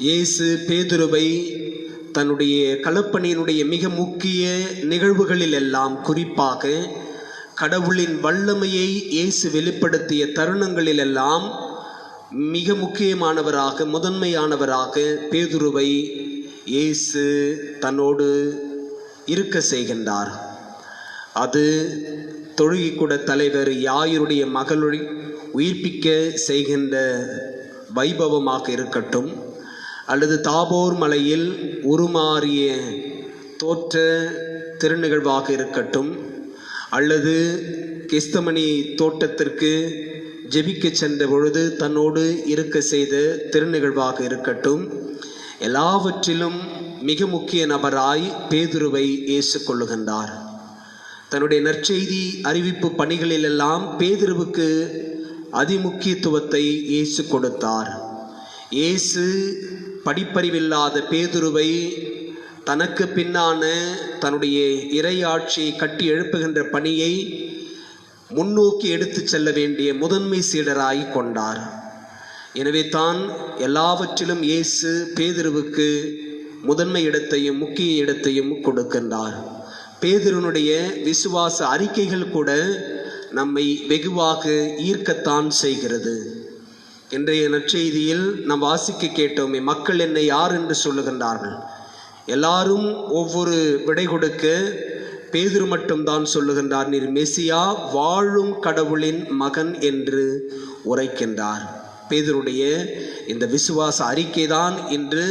Speaker 4: இயேசு பேதுருவை தன்னுடைய களப்பணியினுடைய மிக முக்கிய நிகழ்வுகளில் எல்லாம், குறிப்பாக கடவுளின் வல்லமையை இயேசு வெளிப்படுத்திய தருணங்களில் எல்லாம் மிக முக்கியமானவராக, முதன்மையானவராக பேதுருவை இயேசு தன்னோடு இருக்க செய்கின்றார். அது தொழுகைக்கூட தலைவர் யாயிருடைய மகளை உயிர்ப்பிக்க செய்கின்ற வைபவமாக இருக்கட்டும், அல்லது தாபோர் மலையில் உருமாறிய தோற்ற திருநிகழ்வாக இருக்கட்டும், அல்லது கெஸ்தமனி தோட்டத்திற்கு ஜெபிக்க சென்ற பொழுது தன்னோடு இருக்க செய்த திருநிகழ்வாக இருக்கட்டும், எல்லாவற்றிலும் மிக முக்கிய நபராய் பேதுருவை இயேசு கொள்ளுகின்றார். தன்னுடைய நற்செய்தி அறிவிப்பு பணிகளிலெல்லாம் பேதுருவுக்கு அதிமுக்கியத்துவத்தை இயேசு கொடுத்தார். இயேசு படிப்பறிவில்லாத பேதுருவை தனக்கு பின்னான தன்னுடைய இறையாட்சியை கட்டி எழுப்புகின்ற பணியை முன்னோக்கி எடுத்து செல்ல வேண்டிய முதன்மை சீடராய் கொண்டார். எனவே தான் எல்லாவற்றிலும் இயேசு பேதுருவுக்கு முதன்மை இடத்தையும் முக்கிய இடத்தையும் கொடுக்கின்றார். பேதுருனுடைய விசுவாச அறிக்கைகள் கூட நம்மை வெகுவாக ஈர்க்கத்தான் செய்கிறது. இன்றைய நற்செய்தியில் நாம் வாசிக்க கேட்டோமே, மக்கள் என்னை யார் என்று சொல்லுகின்றார்கள். எல்லாரும் ஒவ்வொரு விடை கொடுக்க பேதுரு மட்டும்தான் சொல்லுகின்றார், நீர் மெசியா, வாழும் கடவுளின் மகன் என்று உரைக்கின்றார். பேதுருடைய இந்த விசுவாச அறிக்கைதான் இன்று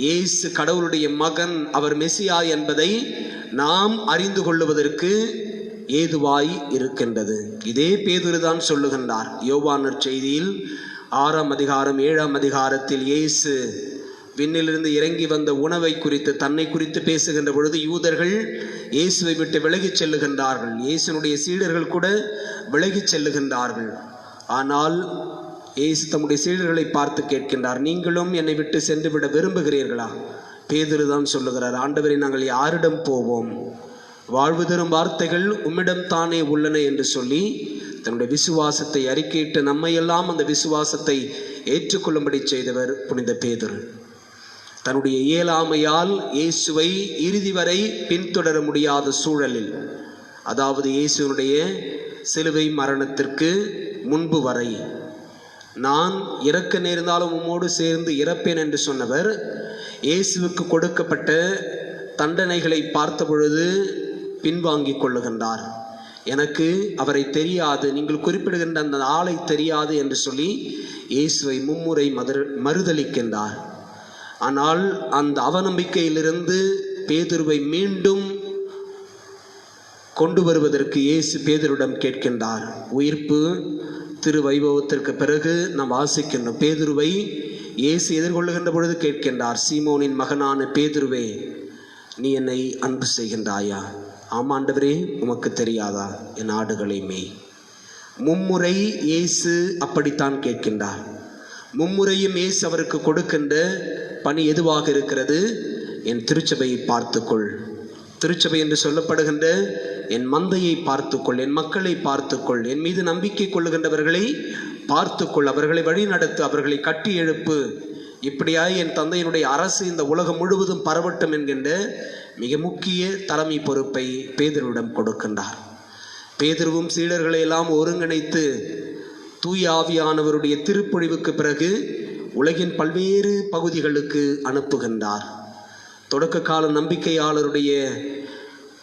Speaker 4: இயேசு கடவுளுடைய மகன், அவர் மெசியா என்பதை நாம் அறிந்து கொள்ளுவதற்கு ஏதுவாய் இருக்கின்றது. இதே பேதுரு தான் சொல்லுகின்றார். யோவான் நற்செய்தியில் 6ஆம் அதிகாரம் 7ஆம் அதிகாரத்தில் இயேசு விண்ணிலிருந்து இறங்கி வந்த உணவை குறித்து, தன்னை குறித்து பேசுகின்ற பொழுது யூதர்கள் இயேசுவை விட்டு விலகிச் செல்லுகின்றார்கள். இயேசுனுடைய சீடர்கள் கூட விலகிச் செல்லுகின்றார்கள். ஆனால் இயேசு தம்முடைய சீடர்களை பார்த்து கேட்கின்றார், நீங்களும் என்னை விட்டு சென்று விட விரும்புகிறீர்களா? பேதுரு தான் சொல்லுகிறார், ஆண்டவரை, நாங்கள் யாரிடம் போவோம்? வாழ்வு தரும் வார்த்தைகள் உம்மிடம் தானே உள்ளன என்று சொல்லி தன்னுடைய விசுவாசத்தை அறிக்கையிட்டு நம்மையெல்லாம் அந்த விசுவாசத்தை ஏற்றுக்கொள்ளும்படி செய்தவர் புனித பேதுரு. தன்னுடைய இயலாமையால் இயேசுவை இறுதி வரை பின்தொடர முடியாத சூழலில், அதாவது இயேசுனுடைய சிலுவை மரணத்திற்கு முன்பு வரை, நான் இறக்க நேர்ந்தாலும் உம்மோடு சேர்ந்து இறப்பேன் என்று சொன்னவர் இயேசுவுக்கு கொடுக்கப்பட்ட தண்டனைகளை பார்த்த பொழுது பின்வாங்கிக் கொள்ளுகின்றார். எனக்கு அவரை தெரியாது, நீங்கள் குறிப்பிடுகின்ற அந்த ஆளை தெரியாது என்று சொல்லி இயேசுவை மும்முறை மறுதலிக்கின்றார். ஆனால் அந்த அவநம்பிக்கையிலிருந்து பேதுருவை மீண்டும் கொண்டு வருவதற்கு இயேசு பேதுருவிடம் கேட்கின்றார். உயிர்ப்பு திருவைபவத்திற்கு பிறகு நாம் வாசிக்கின்றோம், பேதுருவை இயேசு எதிர்கொள்ளுகின்ற பொழுது கேட்கின்றார், சீமோனின் மகனான பேதுருவே, நீ என்னை அன்பு செய்கின்றாயா? ஆமாண்டவரே, உமக்கு தெரியாதா? என் ஆடுகளை மேய். மும்முறை இயேசு அப்படித்தான் கேட்கின்றார். மும்முறையும் இயேசு அவருக்கு கொடுக்கின்ற பணி எதுவாக இருக்கிறது? என் திருச்சபையை பார்த்துக்கொள். திருச்சபை என்று சொல்லப்படுகின்ற என் மந்தையை பார்த்துக்கொள், என் மக்களை பார்த்துக்கொள், என் மீது நம்பிக்கை கொள்ளுகின்றவர்களை பார்த்துக்கொள், அவர்களை வழி நடத்து, அவர்களை கட்டி எழுப்பு. இப்படியாய் என் தந்தையினுடைய அரசு இந்த உலகம் முழுவதும் பரவட்டும் என்கின்ற மிக முக்கிய தலைமை பொறுப்பை பேதுருவிடம் கொடுக்கின்றார். பேதுருவும் சீடர்களை எல்லாம் ஒருங்கிணைத்து தூய ஆவியானவருடைய திருப்பொழிவுக்கு பிறகு உலகின் பல்வேறு பகுதிகளுக்கு அனுப்புகின்றார். தொடக்க கால நம்பிக்கையாளருடைய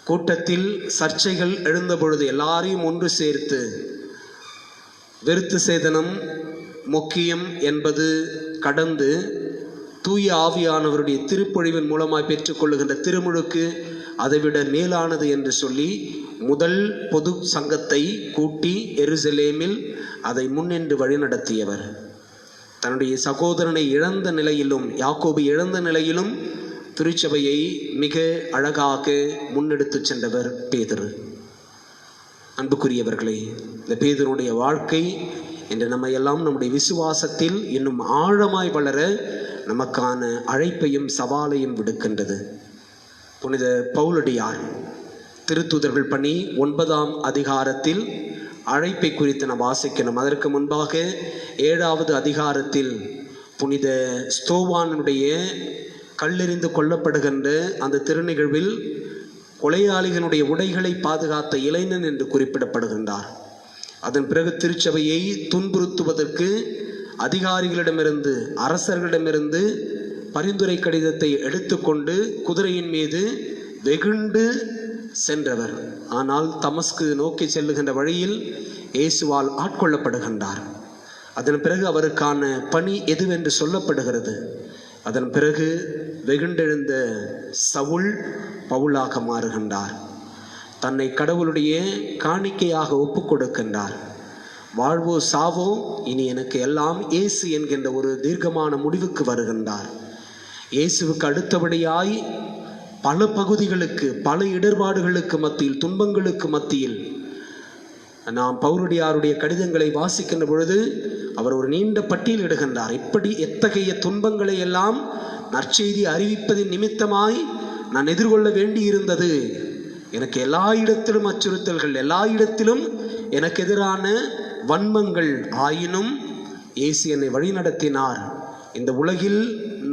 Speaker 4: கூட்டத்தில் சர்ச்சைகள் எழுந்த பொழுது எல்லாரையும் ஒன்று சேர்த்து விருத்த சேதனம் முக்கியம் என்பது கடந்து தூய ஆவியானவருடைய திருப்பொழிவின் மூலமாய் பெற்றுக்கொள்ளுகின்ற திருமுழுக்கு அதைவிட மேலானது என்று சொல்லி முதல் பொது சங்கத்தை கூட்டி எருசலேமில் அதை முன்னின்று வழிநடத்தியவர். தன்னுடைய சகோதரனை இழந்த நிலையிலும், யாக்கோபு இழந்த நிலையிலும் திருச்சபையை மிக அழகாக முன்னெடுத்து சென்றவர் பேதுரு. அன்புக்குரியவர்களே, இந்த பேதுருடைய வாழ்க்கை இன்று நம்ம எல்லாம் நம்முடைய விசுவாசத்தில் இன்னும் ஆழமாய் வளர நமக்கான அழைப்பையும் சவாலையும் விடுக்கின்றது. புனித பவுலடியார் திருத்தூதர்கள் பணி 9ஆம் அதிகாரத்தில் அழைப்பை குறித்து நாம் வாசிக்கணும். அதற்கு முன்பாக 7வது அதிகாரத்தில் புனித ஸ்தோவானுடைய கல்லெறிந்து கொல்லப்படுகின்ற அந்த திருநிகழ்வில் கொலையாளிகளுடைய உடைகளை பாதுகாத்த இளைஞன் என்று குறிப்பிடப்படுகின்றார். அதன் பிறகு திருச்சபையை துன்புறுத்துவதற்கு அதிகாரிகளிடமிருந்து அரசர்களிடமிருந்து பரிந்துரை கடிதத்தை எடுத்துக்கொண்டு குதிரையின் மீது வெகுண்டு சென்றவர். ஆனால் தமஸ்கு நோக்கி செல்லுகின்ற வழியில் இயேசுவால் ஆட்கொள்ளப்படுகின்றார். அதன் பிறகு அவருக்கான பணி எதுவென்று சொல்லப்படுகிறது. அதன் பிறகு வெகுண்டெழுந்த சவுல் பவுலாக மாறுகின்றார். தன்னை கடவுளுடைய காணிக்கையாக ஒப்பு கொடுக்கின்றார். வாழ்வோ சாவோ இனி எனக்கு எல்லாம் இயேசு என்கின்ற ஒரு தீர்க்கமான முடிவுக்கு வருகின்றார். இயேசுவுக்கு அடுத்தபடியாய் பல பகுதிகளுக்கு, பல இடர்பாடுகளுக்கு மத்தியில், துன்பங்களுக்கு மத்தியில் நாம் பவுலடியாருடைய கடிதங்களை வாசிக்கின்ற பொழுது அவர் ஒரு நீண்ட பட்டியல் இடுகின்றார். இப்படி எத்தகைய துன்பங்களை எல்லாம் நற்செய்தி அறிவிப்பதின் நிமித்தமாய் நான் எதிர்கொள்ள வேண்டி இருந்தது. எனக்கு எல்லா இடத்திலும் அச்சுறுத்தல்கள், எல்லா இடத்திலும் எனக்கு எதிரான வன்மங்கள் ஆயினும் இயேசு என்னை வழிநடத்தினார். இந்த உலகில்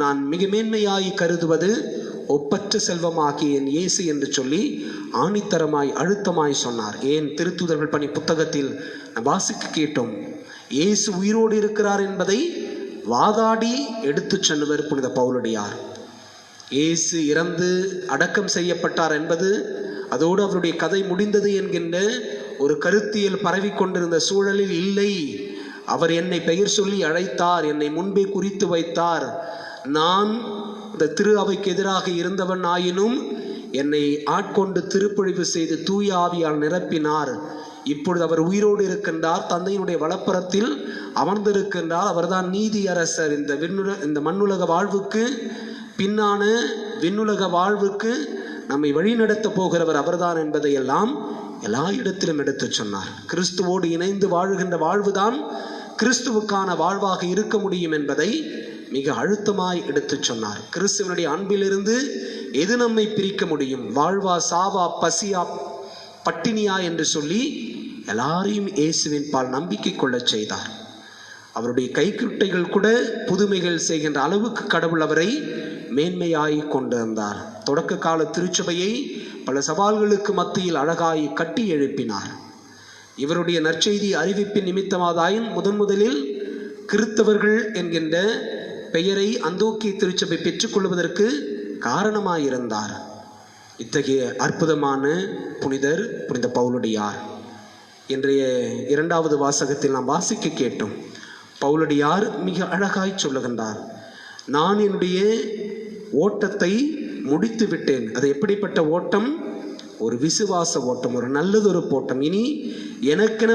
Speaker 4: நான் மிக மேன்மையாய் கருதுவது ஒப்பற்ற செல்வமாகிய என் இயேசு என்று சொல்லி ஆணித்தரமாய் அழுத்தமாய் சொன்னார். ஏன் திருத்தூதர்கள் பணி புத்தகத்தில் வாசிக்க கேட்டோம். இயேசு உயிரோடு இருக்கிறார் என்பதை வாதாடி எடுத்து சென்றவர் புனித பவுலடியார். இயேசு இறந்து அடக்கம் செய்யப்பட்டார் என்பது, அதோடு அவருடைய கதை முடிந்தது என்கின்ற ஒரு கருத்தியல் பரவி கொண்டிருந்த சூழலில் இல்லை. அவர் என்னை பெயர் சொல்லி அழைத்தார், என்னை முன்பே குறித்து வைத்தார். நான் இந்த திரு அவைக்கு எதிராக இருந்தவன் ஆயினும் என்னை ஆட்கொண்டு திருப்பொழிவு செய்து தூய ஆவியால் நிரப்பினார். இப்பொழுது அவர் உயிரோடு இருக்கின்றார், தந்தையினுடைய வலப்புறத்தில் அமர்ந்திருக்கின்றார். அவர்தான் நீதி அரசர். இந்த மண்ணுலக வாழ்வுக்கு பின்னான விண்ணுலக வாழ்வுக்கு நம்மை வழிநடத்த போகிறவர் அவர்தான் என்பதையெல்லாம் எல்லா இடத்திலும் எடுத்து சொன்னார். கிறிஸ்துவோடு இணைந்து வாழுகின்ற வாழ்வுதான் கிறிஸ்துவுக்கான வாழ்வாக இருக்க முடியும் என்பதை மிக அழுத்தமாய் எடுத்து சொன்னார். கிறிஸ்துவனுடைய அன்பிலிருந்து எது நம்மை பிரிக்க முடியும்? வாழ்வா, சாவா, பசியா, பட்டினியா என்று சொல்லி எல்லாரையும் இயேசுவின் பால் நம்பிக்கை கொள்ளச் செய்தார். அவருடைய கைக்குட்டைகள் கூட புதுமைகள் செய்கின்ற அளவுக்கு கடவுள் அவரை மேன்மையாய் கொண்டிருந்தார். தொடக்க கால திருச்சபையை பல சவால்களுக்கு மத்தியில் அழகாய் கட்டி எழுப்பினார். இவருடைய நற்செய்தி அறிவிப்பின் நிமித்தமாதாயின் முதலில் கிறித்தவர்கள் என்கின்ற பெயரை அந்தோக்கிய திருச்சபை பெற்றுக்கொள்வதற்கு காரணமாயிருந்தார். இத்தகைய அற்புதமான புனிதர் புனித பவுலடியார். இன்றைய 2வது வாசகத்தில் நாம் வாசிக்க கேட்டோம். பவுலடியார் மிக அழகாய் சொல்லுகின்றார், நான் என்னுடைய ஓட்டத்தை முடித்து விட்டேன். அது எப்படிப்பட்ட ஓட்டம்? ஒரு விசுவாச ஓட்டம், ஒரு நல்லதொரு ஓட்டம். இனி எனக்கென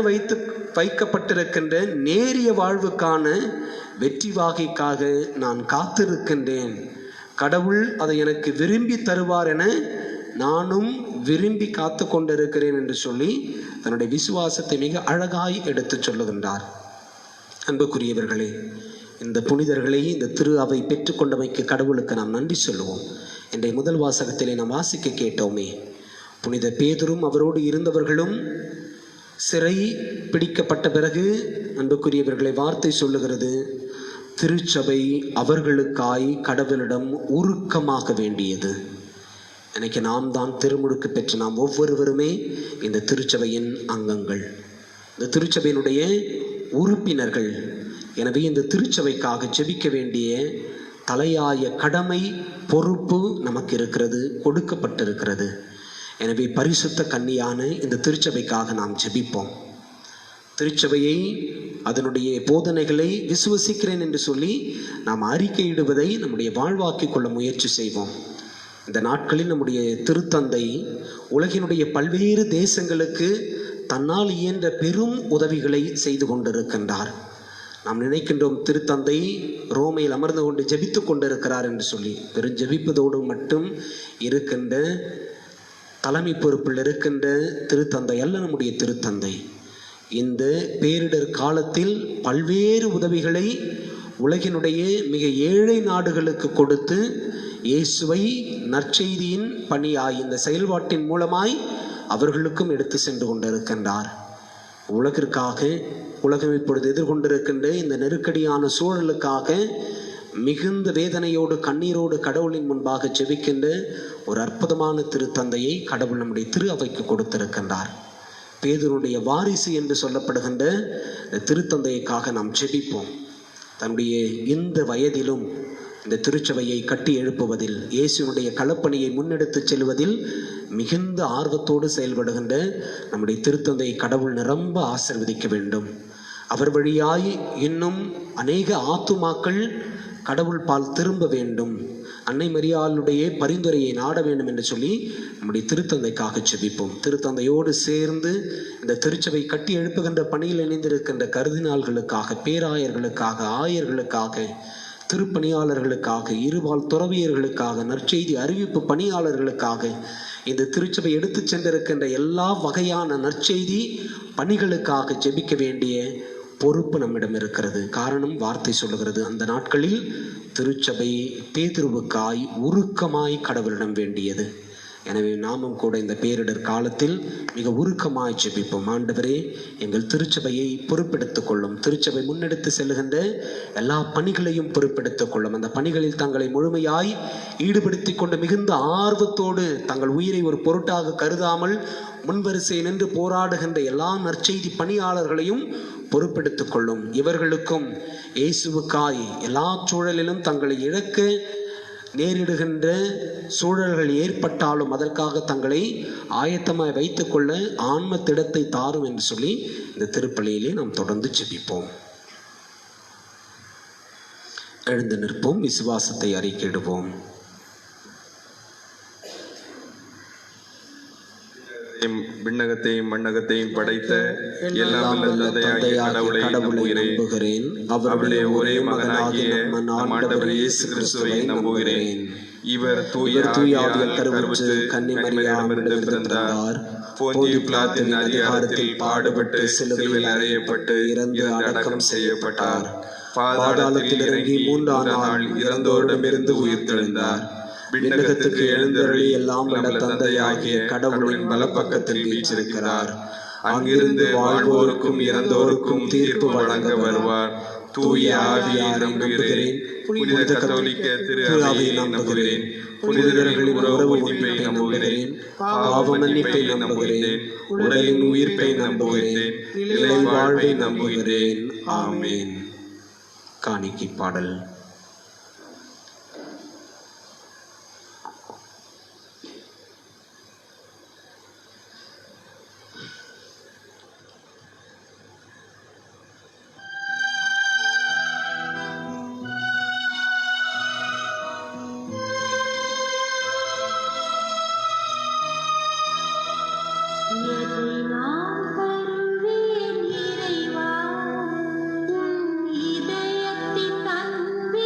Speaker 4: வைக்கப்பட்டிருக்கின்ற நேரிய வாழ்வுக்கான வெற்றி வாகைக்காக நான் காத்திருக்கின்றேன். கடவுள் அதை எனக்கு விரும்பி தருவார் என நானும் விரும்பி காத்து கொண்டிருக்கிறேன் என்று சொல்லி தன்னுடைய விசுவாசத்தை மிக அழகாய் எடுத்து சொல்லுகின்றார். அன்புக்குரியவர்களே, இந்த புனிதர்களை இந்த திரு அவை பெற்றுக்கொண்டமைக்கு கடவுளுக்கு நாம் நன்றி சொல்லுவோம். இன்றைய முதல் வாசகத்திலே நாம் வாசிக்க கேட்டோமே, புனித பேதுரும் அவரோடு இருந்தவர்களும் சிறை பிடிக்கப்பட்ட பிறகு அன்புக்குரியவர்களை வார்த்தை சொல்லுகிறது, திருச்சபை அவர்களுக்காய் கடவுளிடம் உருக்கமாக வேண்டியது. எனக்கு நாம் தான் திருமுழுக்கு பெற்று நாம் ஒவ்வொருவருமே இந்த திருச்சபையின் அங்கங்கள், இந்த திருச்சபையினுடைய உறுப்பினர்கள். எனவே இந்த திருச்சபைக்காக ஜெபிக்க வேண்டிய தலையாய கடமை, பொறுப்பு நமக்கு இருக்கிறது, கொடுக்கப்பட்டிருக்கிறது. எனவே பரிசுத்த கன்னியான இந்த திருச்சபைக்காக நாம் ஜெபிப்போம். திருச்சபையை, அதனுடைய போதனைகளை விசுவசிக்கிறேன் என்று சொல்லி நாம் அறிக்கையிடுவதை நம்முடைய வாழ்வாக்கிக் கொள்ள முயற்சி செய்வோம். இந்த நாட்களில் நம்முடைய திருத்தந்தை உலகினுடைய பல்வேறு தேசங்களுக்கு தன்னால் இயன்ற பெரும் உதவிகளை செய்து கொண்டிருக்கின்றார். நாம் நினைக்கின்றோம் திருத்தந்தை ரோமையில் அமர்ந்து கொண்டு ஜெபித்து கொண்டிருக்கிறார் என்று சொல்லி. பெரும் ஜெபிப்பதோடு மட்டும் இருக்கின்ற தலைமை பொறுப்பில் இருக்கின்ற திருத்தந்தை அல்ல நம்முடைய திருத்தந்தை. இந்த பேரிடர் காலத்தில் பல்வேறு உதவிகளை உலகினுடைய மிக ஏழை நாடுகளுக்கு கொடுத்து இயேசுவை நற்செய்தியின் பணியாய் இந்த செயல்பாட்டின் மூலமாய் அவர்களுக்கும் எடுத்து சென்று கொண்டிருக்கின்றார். உலகிற்காக, உலகம் இப்பொழுது எதிர்கொண்டிருக்கின்ற இந்த நெருக்கடியான சூழலுக்காக மிகுந்த வேதனையோடு கண்ணீரோடு கடவுளின் முன்பாக ஜெபிக்கின்ற ஒரு அற்புதமான திருத்தந்தையை கடவுள் நம்முடைய திரு அவைக்கு கொடுத்திருக்கின்றார். பேதுருடைய வாரிசு என்று சொல்லப்படுகின்ற திருத்தந்தைக்காக நாம் ஜெபிப்போம். தன்னுடைய இந்த வயதிலும் இந்த திருச்சபையை கட்டி எழுப்புவதில், இயேசுனுடைய களப்பணியை முன்னெடுத்து செல்வதில் மிகுந்த ஆர்வத்தோடு செயல்படுகின்ற நம்முடைய திருத்தந்தை கடவுள் நிரம்ப ஆசீர்வதிக்க வேண்டும். அவர் வழியாய் இன்னும் அநேக ஆத்துமாக்கள் கடவுள் பால் திரும்ப வேண்டும், அன்னை மரியாளுடைய பரிந்துரையை நாட வேண்டும் என்று சொல்லி நம்முடைய திருத்தந்தைக்காக ஜெபிப்போம். திருத்தந்தையோடு சேர்ந்து இந்த திருச்சபை கட்டி எழுப்புகின்ற பணியில் இணைந்திருக்கின்ற கருதினாள்களுக்காக, பேராயர்களுக்காக, ஆயர்களுக்காக, திருப்பணியாளர்களுக்காக, இருபால் துறவியர்களுக்காக, நற்செய்தி அறிவிப்பு பணியாளர்களுக்காக, இந்த திருச்சபை எடுத்து சென்றிருக்கின்ற எல்லா வகையான நற்செய்தி பணிகளுக்காக ஜெபிக்க வேண்டிய பொறுப்பு நம்மிடம் இருக்கிறது. காரணம், வார்த்தை சொல்லுகிறது, அந்த நாட்களில் திருச்சபை பேதுருவுக்காய் உருக்கமாய் கடவுளிடம் வேண்டியது. எனவே நாமும் கூட இந்த பேரிடர் காலத்தில் மிக உருக்கமாய் ஜெபிப்போம். ஆண்டவரே, எங்கள் திருச்சபையை பொறுப்பெடுத்துக் கொள்ளும். திருச்சபை முன்னெடுத்து செல்லுகின்ற எல்லா பணிகளையும் பொறுப்பெடுத்துக் கொள்ளும். அந்த பணிகளில் தங்களை முழுமையாய் ஈடுபடுத்தி கொண்டு மிகுந்த ஆர்வத்தோடு தங்கள் உயிரை ஒரு பொருட்டாக கருதாமல் முன்வரிசை நின்று போராடுகின்ற எல்லா நற்செய்தி பணியாளர்களையும் பொறுப்பெடுத்துக் கொள்ளும். இவர்களுக்கும் இயேசுவுக்காய் எல்லா சூழலிலும் தங்களை இழக்க நேரிடுகின்ற சூழல்கள் ஏற்பட்டாலும் அதற்காக தங்களை ஆயத்தமாய் வைத்துக் கொள்ள ஆன்ம திடத்தை தாரும் என்று சொல்லி இந்த திருப்பலியிலே நாம் தொடர்ந்து ஜெபிப்போம். எழுந்து நிற்போம், விசுவாசத்தை அறிக்கையிடுவோம்.
Speaker 1: விண்ணகத்தையும் மண்ணகத்தையும் படைத்த எல்லாம் தந்தையாகிய கடவுளை நம்புகிறேன். அவருடைய ஒரே மகனாகிய நம் ஆண்டவர் இயேசு கிறிஸ்துவை நம்புகிறேன். இவர் தூய ஆவியால் கருவுற்று கன்னி மரியாளிடமிருந்து பிறந்தார். போந்தியு பிலாத்தின் அதிகாரத்தில் பாடுபட்டு சிலுவையில் அறையப்பட்டு இறந்து அடக்கம் செய்யப்பட்டார். பாதாளத்தில் இறங்கி 3ஆம் நாள் இறந்தோரிடமிருந்து உயிர்த்தெழுந்தார். விண்ணகத்துக்கு எழுந்தருளி எல்லாம் வல்ல தந்தையாகிய கடவுளின் வலப்பக்கத்தில் வீற்றிருக்கிறார். அங்கிருந்து வாழ்வோருக்கும் இறந்தோருக்கும் தீர்ப்பு வழங்க வருவார். தூய ஆவியை நம்புகிறேன். புனித கத்தோலிக்க திரு அவையை நம்புகிறேன். புனிதர்களின் உறவு உயிர்ப்பை நம்புகிறேன். பாவ மன்னிப்பை நம்புகிறேன். உடலின் உயிர்ப்பை நம்புகிறேன். நிலை வாழ்வை நம்புகிறேன். ஆமென். காணிக்கை பாடல்.
Speaker 5: இதயத்தின் அன்பு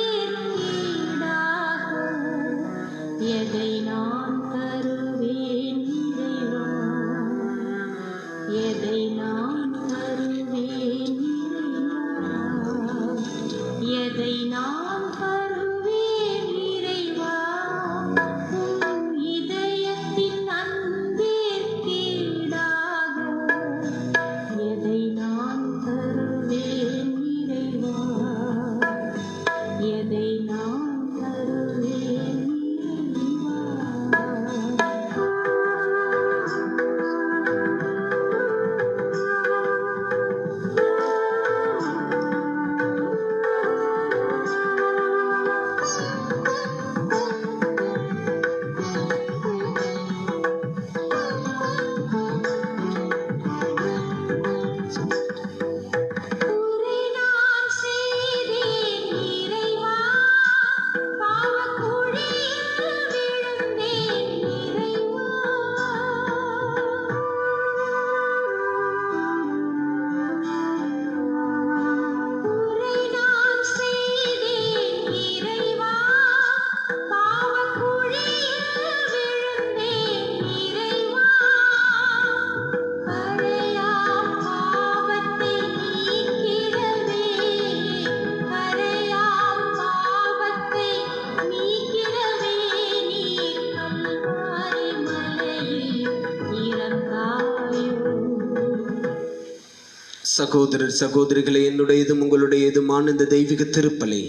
Speaker 4: சகோதரர் சகோதரிகளே, என்னுடையதும் உங்களுடையதுமான இந்த தெய்வீக திருப்பலி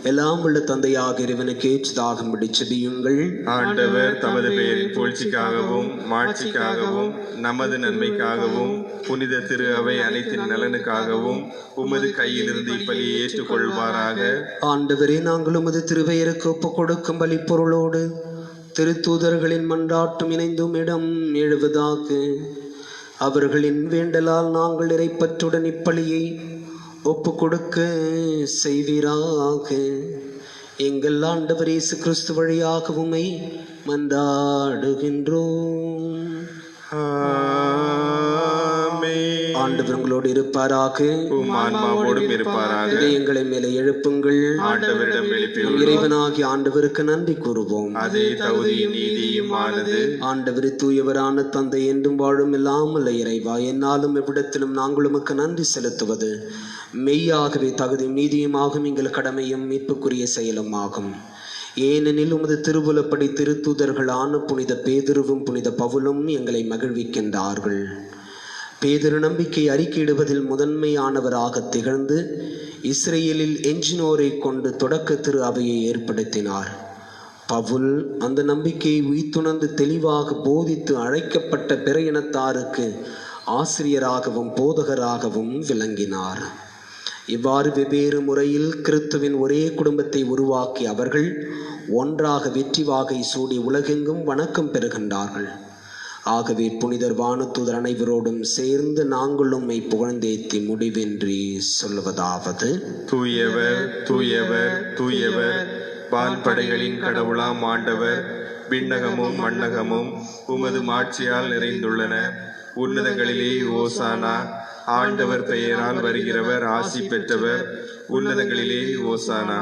Speaker 4: எல்லாம் உள்ள தந்தையாக இறைவனுக்கு ஏற்றதாகும்படி செபியுங்கள்.
Speaker 1: ஆண்டவர் தமது பெயரின் புகழ்ச்சிக்காகவும் மாட்சிக்காகவும் நமது நன்மைக்காகவும் புனித திரு அவை அனைத்தின் நலனுக்காகவும் உமது கையிலிருந்து இப்பலியை ஏற்றுக்கொள்வாராக.
Speaker 4: ஆண்டவரே, நாங்கள் உமது திருப்பெயருக்கு ஒப்புக் கொடுக்கும் பலி பொருளோடு திருத்தூதர்களின் மன்றாட்டும் இணைந்தும் இடம் எழுவதாக. அவர்களின் வேண்டலால் நாங்கள் இறைப்பற்றுடன் இப்பலியை ஒப்பு கொடுக்க செய்வீராக. எங்கள் ஆண்டவர் இயேசு கிறிஸ்து வழியாக உம்மை மன்றாடுகின்றோம். ஆண்டவர் உங்களோடு இருப்பாராக.
Speaker 1: உம் ஆன்மாவோடும் இருப்பாராக.
Speaker 4: இதயங்களை மேலே எழுப்புங்கள்.
Speaker 1: ஆண்டவரிடம் எழுப்பியுள்ளோம்.
Speaker 4: இறைவனாகிய ஆண்டவருக்கு நன்றி கூறுவோம்.
Speaker 1: அதே தகுதியும் நீதியும் ஆனது.
Speaker 4: ஆண்டவரே, தூயவரான தந்தை, என்றும் வாழும் இல்லாமல் இறைவா, என்னாலும் எவ்விடத்திலும் நாங்கள் உமக்கு நன்றி செலுத்துவது மெய்யாகவே தகுதியும் நீதியுமாகும், எங்கள் கடமையும் மீட்புக்குரிய செயலும் ஆகும். ஏனெனில் உமது திருவுலப்படி திருத்தூதர்களான புனித பேதுருவும் புனித பவுலும் எங்களை மகிழ்விக்கின்றார்கள். பேதுரு நம்பிக்கை அறிக்கையிடுவதில் முதன்மையானவராக திகழ்ந்து இஸ்ரேலில் எஞ்சினோரை கொண்டு தொடக்க திரு அவையை ஏற்படுத்தினார். பவுல் அந்த நம்பிக்கையை உய்த்துணர்ந்து தெளிவாக போதித்து அழைக்கப்பட்ட பிற இனத்தாருக்கு ஆசிரியராகவும் போதகராகவும் விளங்கினார். இவ்வாறு வெவ்வேறு முறையில் கிறிஸ்துவின் ஒரே குடும்பத்தை உருவாக்கி அவர்கள் ஒன்றாக வெற்றி வாகை சூடி உலகெங்கும் வணக்கம் பெறுகின்றார்கள். ஆகவே புனிதர் வானதூதர் அனைவரோடும் சேர்ந்து நாங்கள் உம்மை புகழ்ந்தேத்தி முடிவின்றி சொல்லுவதாவது:
Speaker 1: தூயவர் தூயவர் தூயவர், வான்படைகளின் கடவுளாம் ஆண்டவர், விண்ணகமும் மண்ணகமும் உமது மாட்சியால் நிறைந்துள்ளன. உன்னதங்களிலே ஓசானா. ஆண்டவர் பெயரால் வருகிறவர் ஆசி பெற்றவர். உன்னதங்களிலே ஓசானா.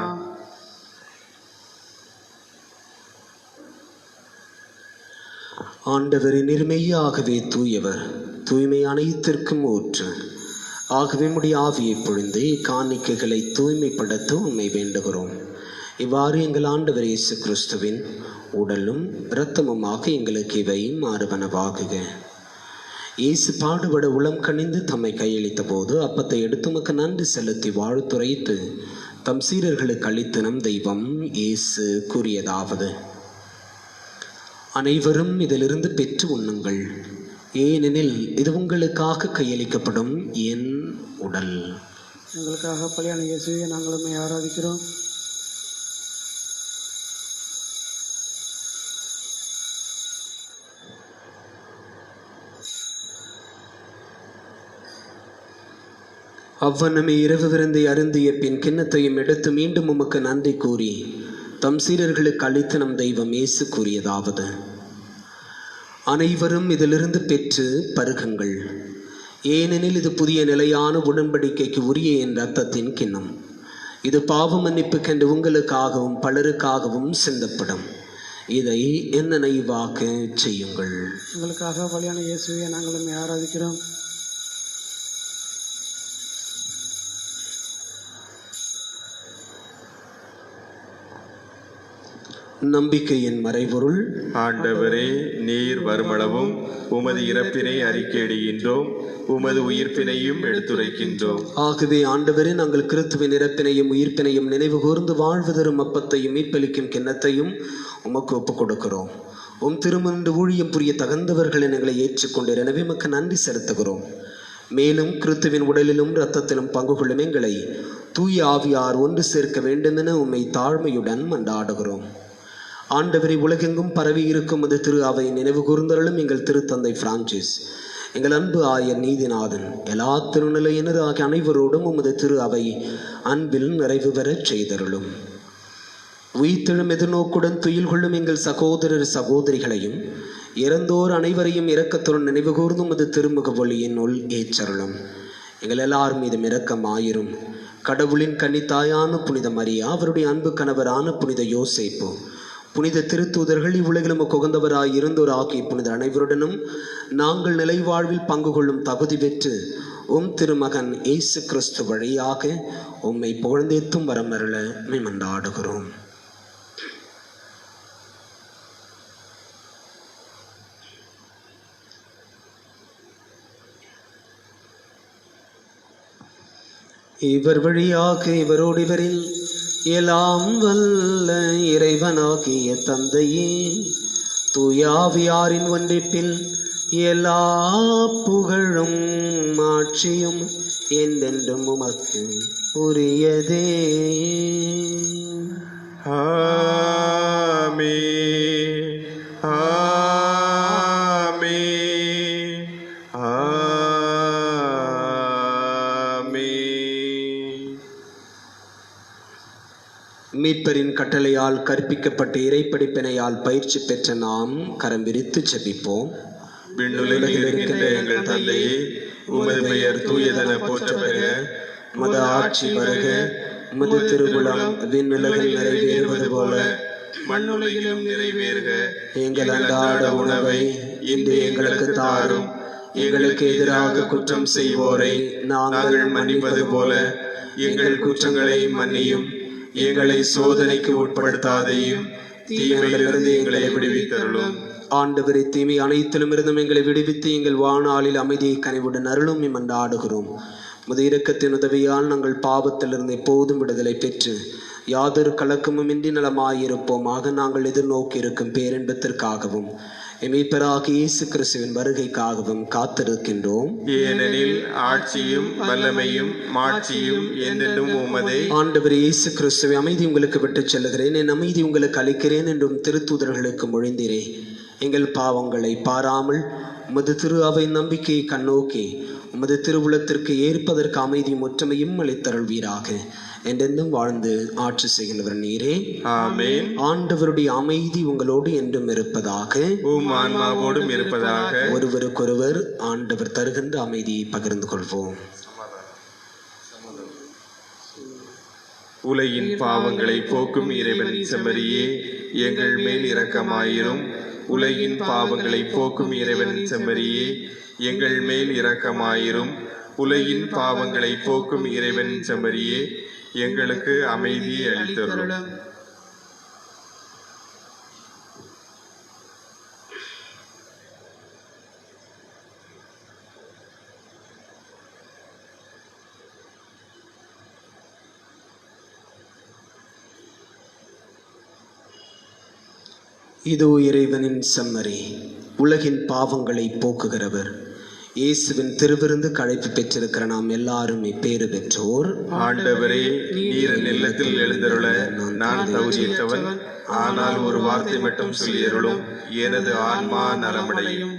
Speaker 4: ஆண்டவரின் நிர்மையாகவே தூயவர், தூய்மை அனைத்திற்கும் ஊற்று. ஆகவே உம்முடைய ஆவியை பொழிந்து இக்காணிக்கைகளை தூய்மைப்படுத்த உம்மை வேண்டுகிறோம். இவ்வாறு எங்கள் ஆண்டவர் இயேசு கிறிஸ்துவின் உடலும் இரத்தமுமாக எங்களுக்கு இவை மாறுவனவாகுக. இயேசு பாடுபட உளம் கனிந்து தம்மை கையளித்த போது அப்பத்தை எடுத்து உமக்கு நன்றி செலுத்தி வாழ்த்துரைத்து தம் சீரர்களுக்கு அளித்த நம் தெய்வம் இயேசு கூறியதாவது: அனைவரும் இதிலிருந்து பெற்று உண்ணுங்கள், ஏனெனில் இது உங்களுக்காக கையளிக்கப்படும் என் உடல்.
Speaker 2: எங்களுக்காக பலியான இயேசுவை நாங்கள் உம்மை ஆராதிக்கிறோம்.
Speaker 4: அவ்வண்ணமே இரவு விருந்தை அருந்திய பின் கிண்ணத்தையும் எடுத்து மீண்டும் உமக்கு நன்றி கூறி தம் சீரர்களுக்கு அளித்த நம் தெய்வம் இயேசு கூறியதாவது: அனைவரும் இதிலிருந்து பெற்று பருகுங்கள், ஏனெனில் இது புதிய நிலையான உடன்படிக்கைக்கு உரிய என் இரத்தத்தின் கிண்ணம். இது பாவ மன்னிப்புக்கென்று உங்களுக்காகவும் பலருக்காகவும் சிந்தப்படும். இதை என் நினைவாக செய்யுங்கள்.
Speaker 2: எங்களுக்காக பலியான இயேசுவை நாங்கள் உம்மை ஆராதிக்கிறோம்.
Speaker 4: நம்பிக்கையின் மறைபொருள்:
Speaker 1: ஆண்டவரே, நீர் வருமளவும் உமது இறப்பினை அறிக்கையிடுகின்றோம், உமது உயிர்ப்பினையும் எடுத்துரைக்கின்றோம்.
Speaker 4: ஆகவே ஆண்டவரே, நாங்கள் கிறிஸ்துவின் இறப்பினையும் உயிர்ப்பினையும் நினைவு கூர்ந்து வாழ்வு தரும் அப்பத்தையும் மீட்பளிக்கும் கிண்ணத்தையும் உமக்கு ஒப்புக் கொடுக்கிறோம். உம் திருமண ஊழியம் புரிய தகுந்தவர்களை எங்களை ஏற்றுக்கொண்டு எனவே உமக்கு நன்றி செலுத்துகிறோம். மேலும் கிறிஸ்துவின் உடலிலும் இரத்தத்திலும் பங்கு கொள்ளும் எங்களை தூய ஆவியார் ஒன்று சேர்க்க வேண்டுமென உம்மை தாழ்மையுடன் மன்றாடுகிறோம். ஆண்டவரை, உலகெங்கும் பரவி இருக்கும் அது திரு அவை நினைவு கூர்ந்தருளும் எங்கள் திருத்தந்தை பிரான்சிஸ், எங்கள் அன்பு ஆயர் நீதிநாதன், எல்லா திருநிலையினர் ஆகிய அனைவரோடும் உமது திரு அவை அன்பில் நிறைவு பெறச் செய்தருளும். உயிர்த்தெழும் எதிர்நோக்குடன் துயில் கொள்ளும் எங்கள் சகோதரர் சகோதரிகளையும் இறந்தோர் அனைவரையும் இரக்கத்துடன் நினைவு கூர்ந்து உமது திருமுக ஒளியின் உள் ஏற்றருளும். எங்கள் எல்லார் மீதும் இரக்கமாயிரும். கடவுளின் கன்னித்தாயான புனித மரியா, அவருடைய அன்பு கணவரான புனித யோசேப்பு, புனித திருத்தூதர்கள், இவ்வுலகிலும் உகந்தவராய் இருந்தோர் ஆகிய புனித அனைவருடனும் நாங்கள் நிலை வாழ்வில் பங்கு கொள்ளும் தகுதி பெற்று உம் திருமகன் இயேசு கிறிஸ்து வழியாக உம்மை புகழ்ந்தேத்தும் வரமருள மன்றாடுகிறோம். இவர் வழியாக இவரோடு இவரில் எல்லாம் வல்ல இறைவனாகிய தந்தையே, தூயாவியாரின் ஒன்றிப்பில் எல்லா புகழும் ஆட்சியும் என்றென்றும் உமக்கு உரியதே.
Speaker 1: ஆமென். ஆமென். ஆமென்.
Speaker 4: மீட்பரின் கட்டளையால் கற்பிக்கப்பட்ட இறைப்படிப்பினையால் பயிற்சி பெற்ற நாம் கரம் விரித்து செபிப்போம்.
Speaker 1: விண்ணுலகில் இருக்கின்ற எங்கள் தந்தையே, உமது பெயர் தூயதென போற்ற பெறுக.
Speaker 4: உமது ஆட்சி வருக. உமது திருவுளம் விண்ணுலகில் நிறைவேறுவது போல
Speaker 1: மண்ணுலகிலும் நிறைவேறுக.
Speaker 4: எங்கள் அன்றாட உணவை இன்று எங்களுக்கு தாரும். எங்களுக்கு எதிராக குற்றம் செய்வோரை நாங்கள் மன்னிப்பது போல எங்கள் குற்றங்களை மன்னியும். எங்களை சோதனைக்கு உட்படுத்தாதையும், தீமையிலிருந்து எங்களை விடுவித்தருளும். ஆண்டவரை தீமை அனைத்திலும் இருந்தும் எங்களை விடுவித்து எங்கள் வாழ்நாளில் அமைதியை கனிவுடன் அருளும் மன்றாடுகிறோம். முது இரக்கத்தின் உதவியால் நாங்கள் பாவத்திலிருந்து எப்போதும் விடுதலை பெற்று யாதொரு கலக்கமும் இன்றி நலமாயிருப்போமாக. நாங்கள் எதிர்நோக்கி இருக்கும் பேரின்பத்திற்காகவும் மீட்பராகிய இயேசு கிறிஸ்துவின் வருகைக்காகவும் காத்திருக்கின்றோம்.
Speaker 1: ஏனெனில் ஆட்சியும் வல்லமையும் மாட்சியும் என்றென்றும் உமதே.
Speaker 4: ஆண்டவர் இயேசு கிறிஸ்துவை, அமைதி உங்களுக்கு விட்டுச் செல்கிறேன், என் அமைதி உங்களுக்கு அளிக்கிறேன் என்றும் திருத்தூதர்களுக்கு மொழிந்தீரே. எங்கள் பாவங்களை பாராமல் உமது திரு அவை நம்பிக்கையை கண்ணோக்கி உமது திருவுளத்திற்கு ஏற்பதற்கு அமைதியும் ஒற்றுமையும் அளித்தருள்வீராக. என்றென்றும் வாழ்ந்து ஆட்சி செய்கின்றவர் நீரே.
Speaker 1: ஆமென்.
Speaker 4: ஆண்டவருடைய அமைதி உங்களோடு என்றும் இருப்பதாக.
Speaker 1: உம் ஆன்மாவோடும் இருப்பதாக.
Speaker 4: ஒருவருக்கொருவர் ஆண்டவர் தருகின்ற அமைதியை பகிர்ந்து கொள்வோம்.
Speaker 1: உலகின் பாவங்களை போக்கும் இறைவனின் செம்மறியே, எங்கள் மேல் இரக்கமாயிரும். உலகின் பாவங்களை போக்கும் இறைவனின் செம்மறியே, எங்கள் மேல் இரக்கமாயிரும். உலகின் பாவங்களை போக்கும் இறைவனின் செம்மறியே, எங்களுக்கு அமைதியை அளித்தருளும்.
Speaker 4: இதோ இறைவனின் செம்மறி, உலகின் பாவங்களை போக்குகிறவர். இயேசுவின் திருவிருந்து அழைப்பு பெற்றிருக்கிற நாம் எல்லாரும் இப்பேறு பெற்றோர்.
Speaker 1: ஆண்டவரே, நீர் இல்லத்தில் எழுந்தருள நான் தகுதியற்றவன். ஆனால் ஒரு வார்த்தை மட்டும் சொல்லியருளும், எனது ஆன்மா நலமடையும்.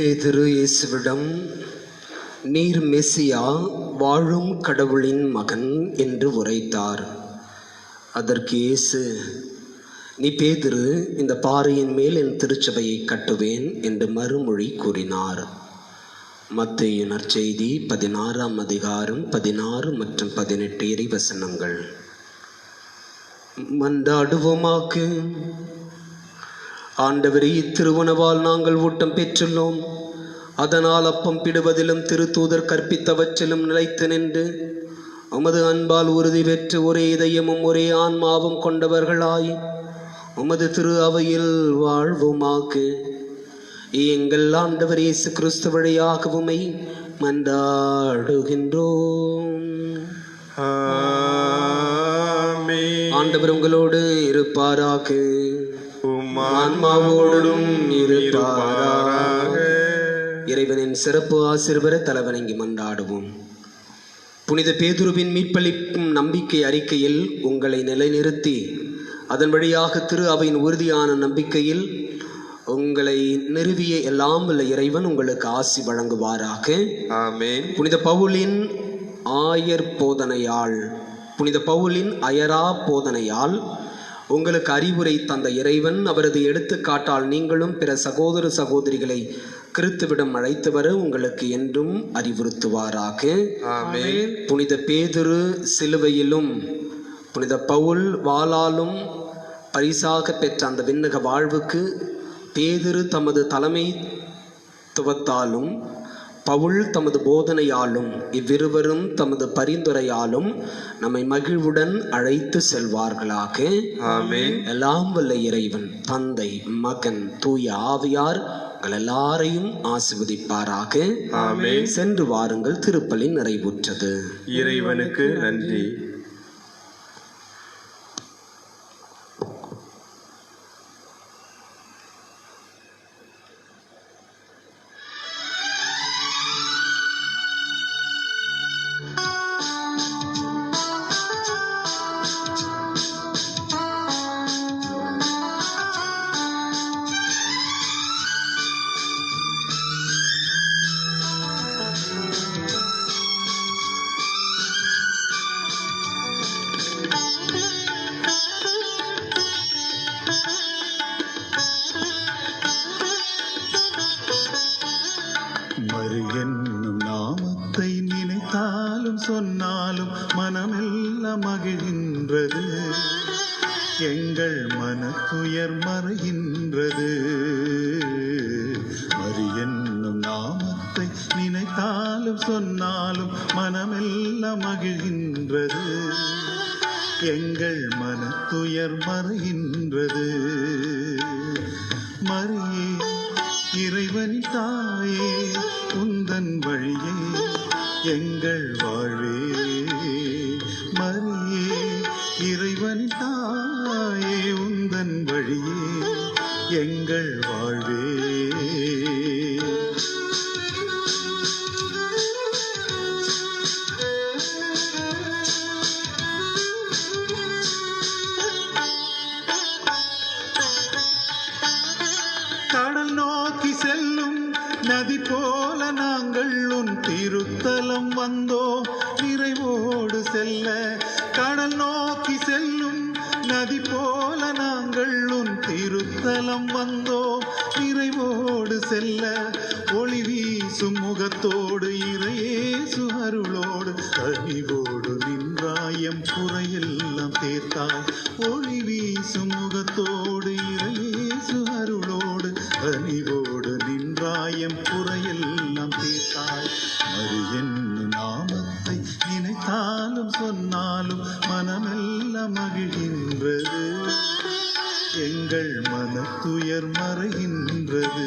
Speaker 4: பேதுரு இயேசுவிடம், நீர் மெசியா, வாழும் கடவுளின் மகன் என்று உரைத்தார். அதற்கு இயேசு, நீ பேதுரு, இந்த பாறையின் மேல் என் திருச்சபையை கட்டுவேன் என்று மறுமொழி கூறினார். மத்தேயு நற்செய்தி 16ஆம் அதிகாரம் 16 மற்றும் 18 இறைவசனங்கள். மன்றாடுவோமாக. ஆண்டவரே, இத்திருவுணவால் நாங்கள் ஊட்டம் பெற்றுள்ளோம். அதனால் அப்பம் பிடுவதிலும் திருத்தூதர் கற்பித்தவற்றிலும் நிலைத்து நின்று உமது அன்பால் உறுதி பெற்று ஒரே இதயமும் ஒரே ஆன்மாவும் கொண்டவர்களாய் உமது திரு அவையில் வாழ்வோமாக. எங்கள் ஆண்டவர் இயேசு கிறிஸ்து வழியாக உம்மை மன்றாடுகின்றோம். ஆண்டவர் உங்களோடு இருப்பாராக. ஆன்மாவோடும் இருப்பாராக. இறைவனின் சிறப்பு ஆசீர்வாத தலைவணங்கி மன்றாடுவோம். புனித பேதுருவின் மீட்பளிக்கும் நம்பிக்கை அறிக்கையில் உங்களை நிலைநிறுத்தி அதன் வழியாக திரு அவையின் உறுதியான நம்பிக்கையில் உங்களை நிறுவிய எல்லாம் வல்ல இறைவன் உங்களுக்கு ஆசி வழங்குவாராக.
Speaker 1: ஆமென்.
Speaker 4: புனித பவுலின் அயரா போதனையால் உங்களுக்கு அறிவுரை தந்த இறைவன் அவரது எடுத்துக்காட்டால் நீங்களும் பிற சகோதர சகோதரிகளை கிறிஸ்துவிடம் அழைத்து வர உங்களுக்கு என்றும் அறிவுறுத்துவாராக.
Speaker 1: ஆமென்.
Speaker 4: புனித பேதுரு சிலுவையிலும் புனித பவுல் வாளாலும் பரிசாக பெற்ற அந்த விண்ணக வாழ்வுக்கு பேதுரு தமது தலைமைத்துவத்தாலும் பவுல் தமது போதனையாலும் இவ்விருவரும் தமது பரிந்துரையாலும் நம்மை மகிழ்வுடன் அழைத்து செல்வார்களாக.
Speaker 1: ஆமென்.
Speaker 4: எல்லாம் வல்ல இறைவன் தந்தை, மகன், தூய ஆவியார் உங்கள் எல்லாரையும் ஆசீர்வதிப்பாராக.
Speaker 1: ஆமென்.
Speaker 4: சென்று வாருங்கள், திருப்பலி நிறைவுற்றது.
Speaker 1: இறைவனுக்கு நன்றி.
Speaker 5: மரி என்னும் நாமத்தை நினைத்தாலும் சொன்னாலும் மனமெல்லாம் மகிழ்கின்றது. எங்கள் மனத்துயர் மறைகின்றது. மரி என்னும் நாமத்தை நினைத்தாலும் சொன்னாலும் மனமெல்லாம் மகிழ்கின்றது. எங்கள் மனத்துயர் மறைகின்றது. மரியே, இறைவனின் தாயே, உந்தன் வழியே எங்கள் வாழ்வே. மரியே, இறைவனின் தாயே, உந்தன் வழியே எங்கள் வாழ்வே. கடல் நோக்கி செல்லும் நதி போல நாங்கள் உன் திருத்தலம் வந்தோம் நிறைவோடு செல்ல. கடல் நோக்கி செல்லும் நதி போல நாங்கள் உன் திருத்தலம் வந்தோம் நிறைவோடு செல்ல. ஒளி வீசும் முகத்தோடு இறையேசு அருளோடு கனிவோடு நின்றாயம் குறையெல்லாம் தேர்த்தாய். ஒளி வீசும் முகத்தோடு இறையேசு அருளோடு கனிவோடு நின்றாயம் குறையெல்லாம் தீர்த்தாய். மரி என்னும் நாமத்தை நினைத்தாலும் சொன்னாலும் மனமெல்லாம் மகிழ்கின்றது. எங்கள் மனத்துயர் மறைகின்றது.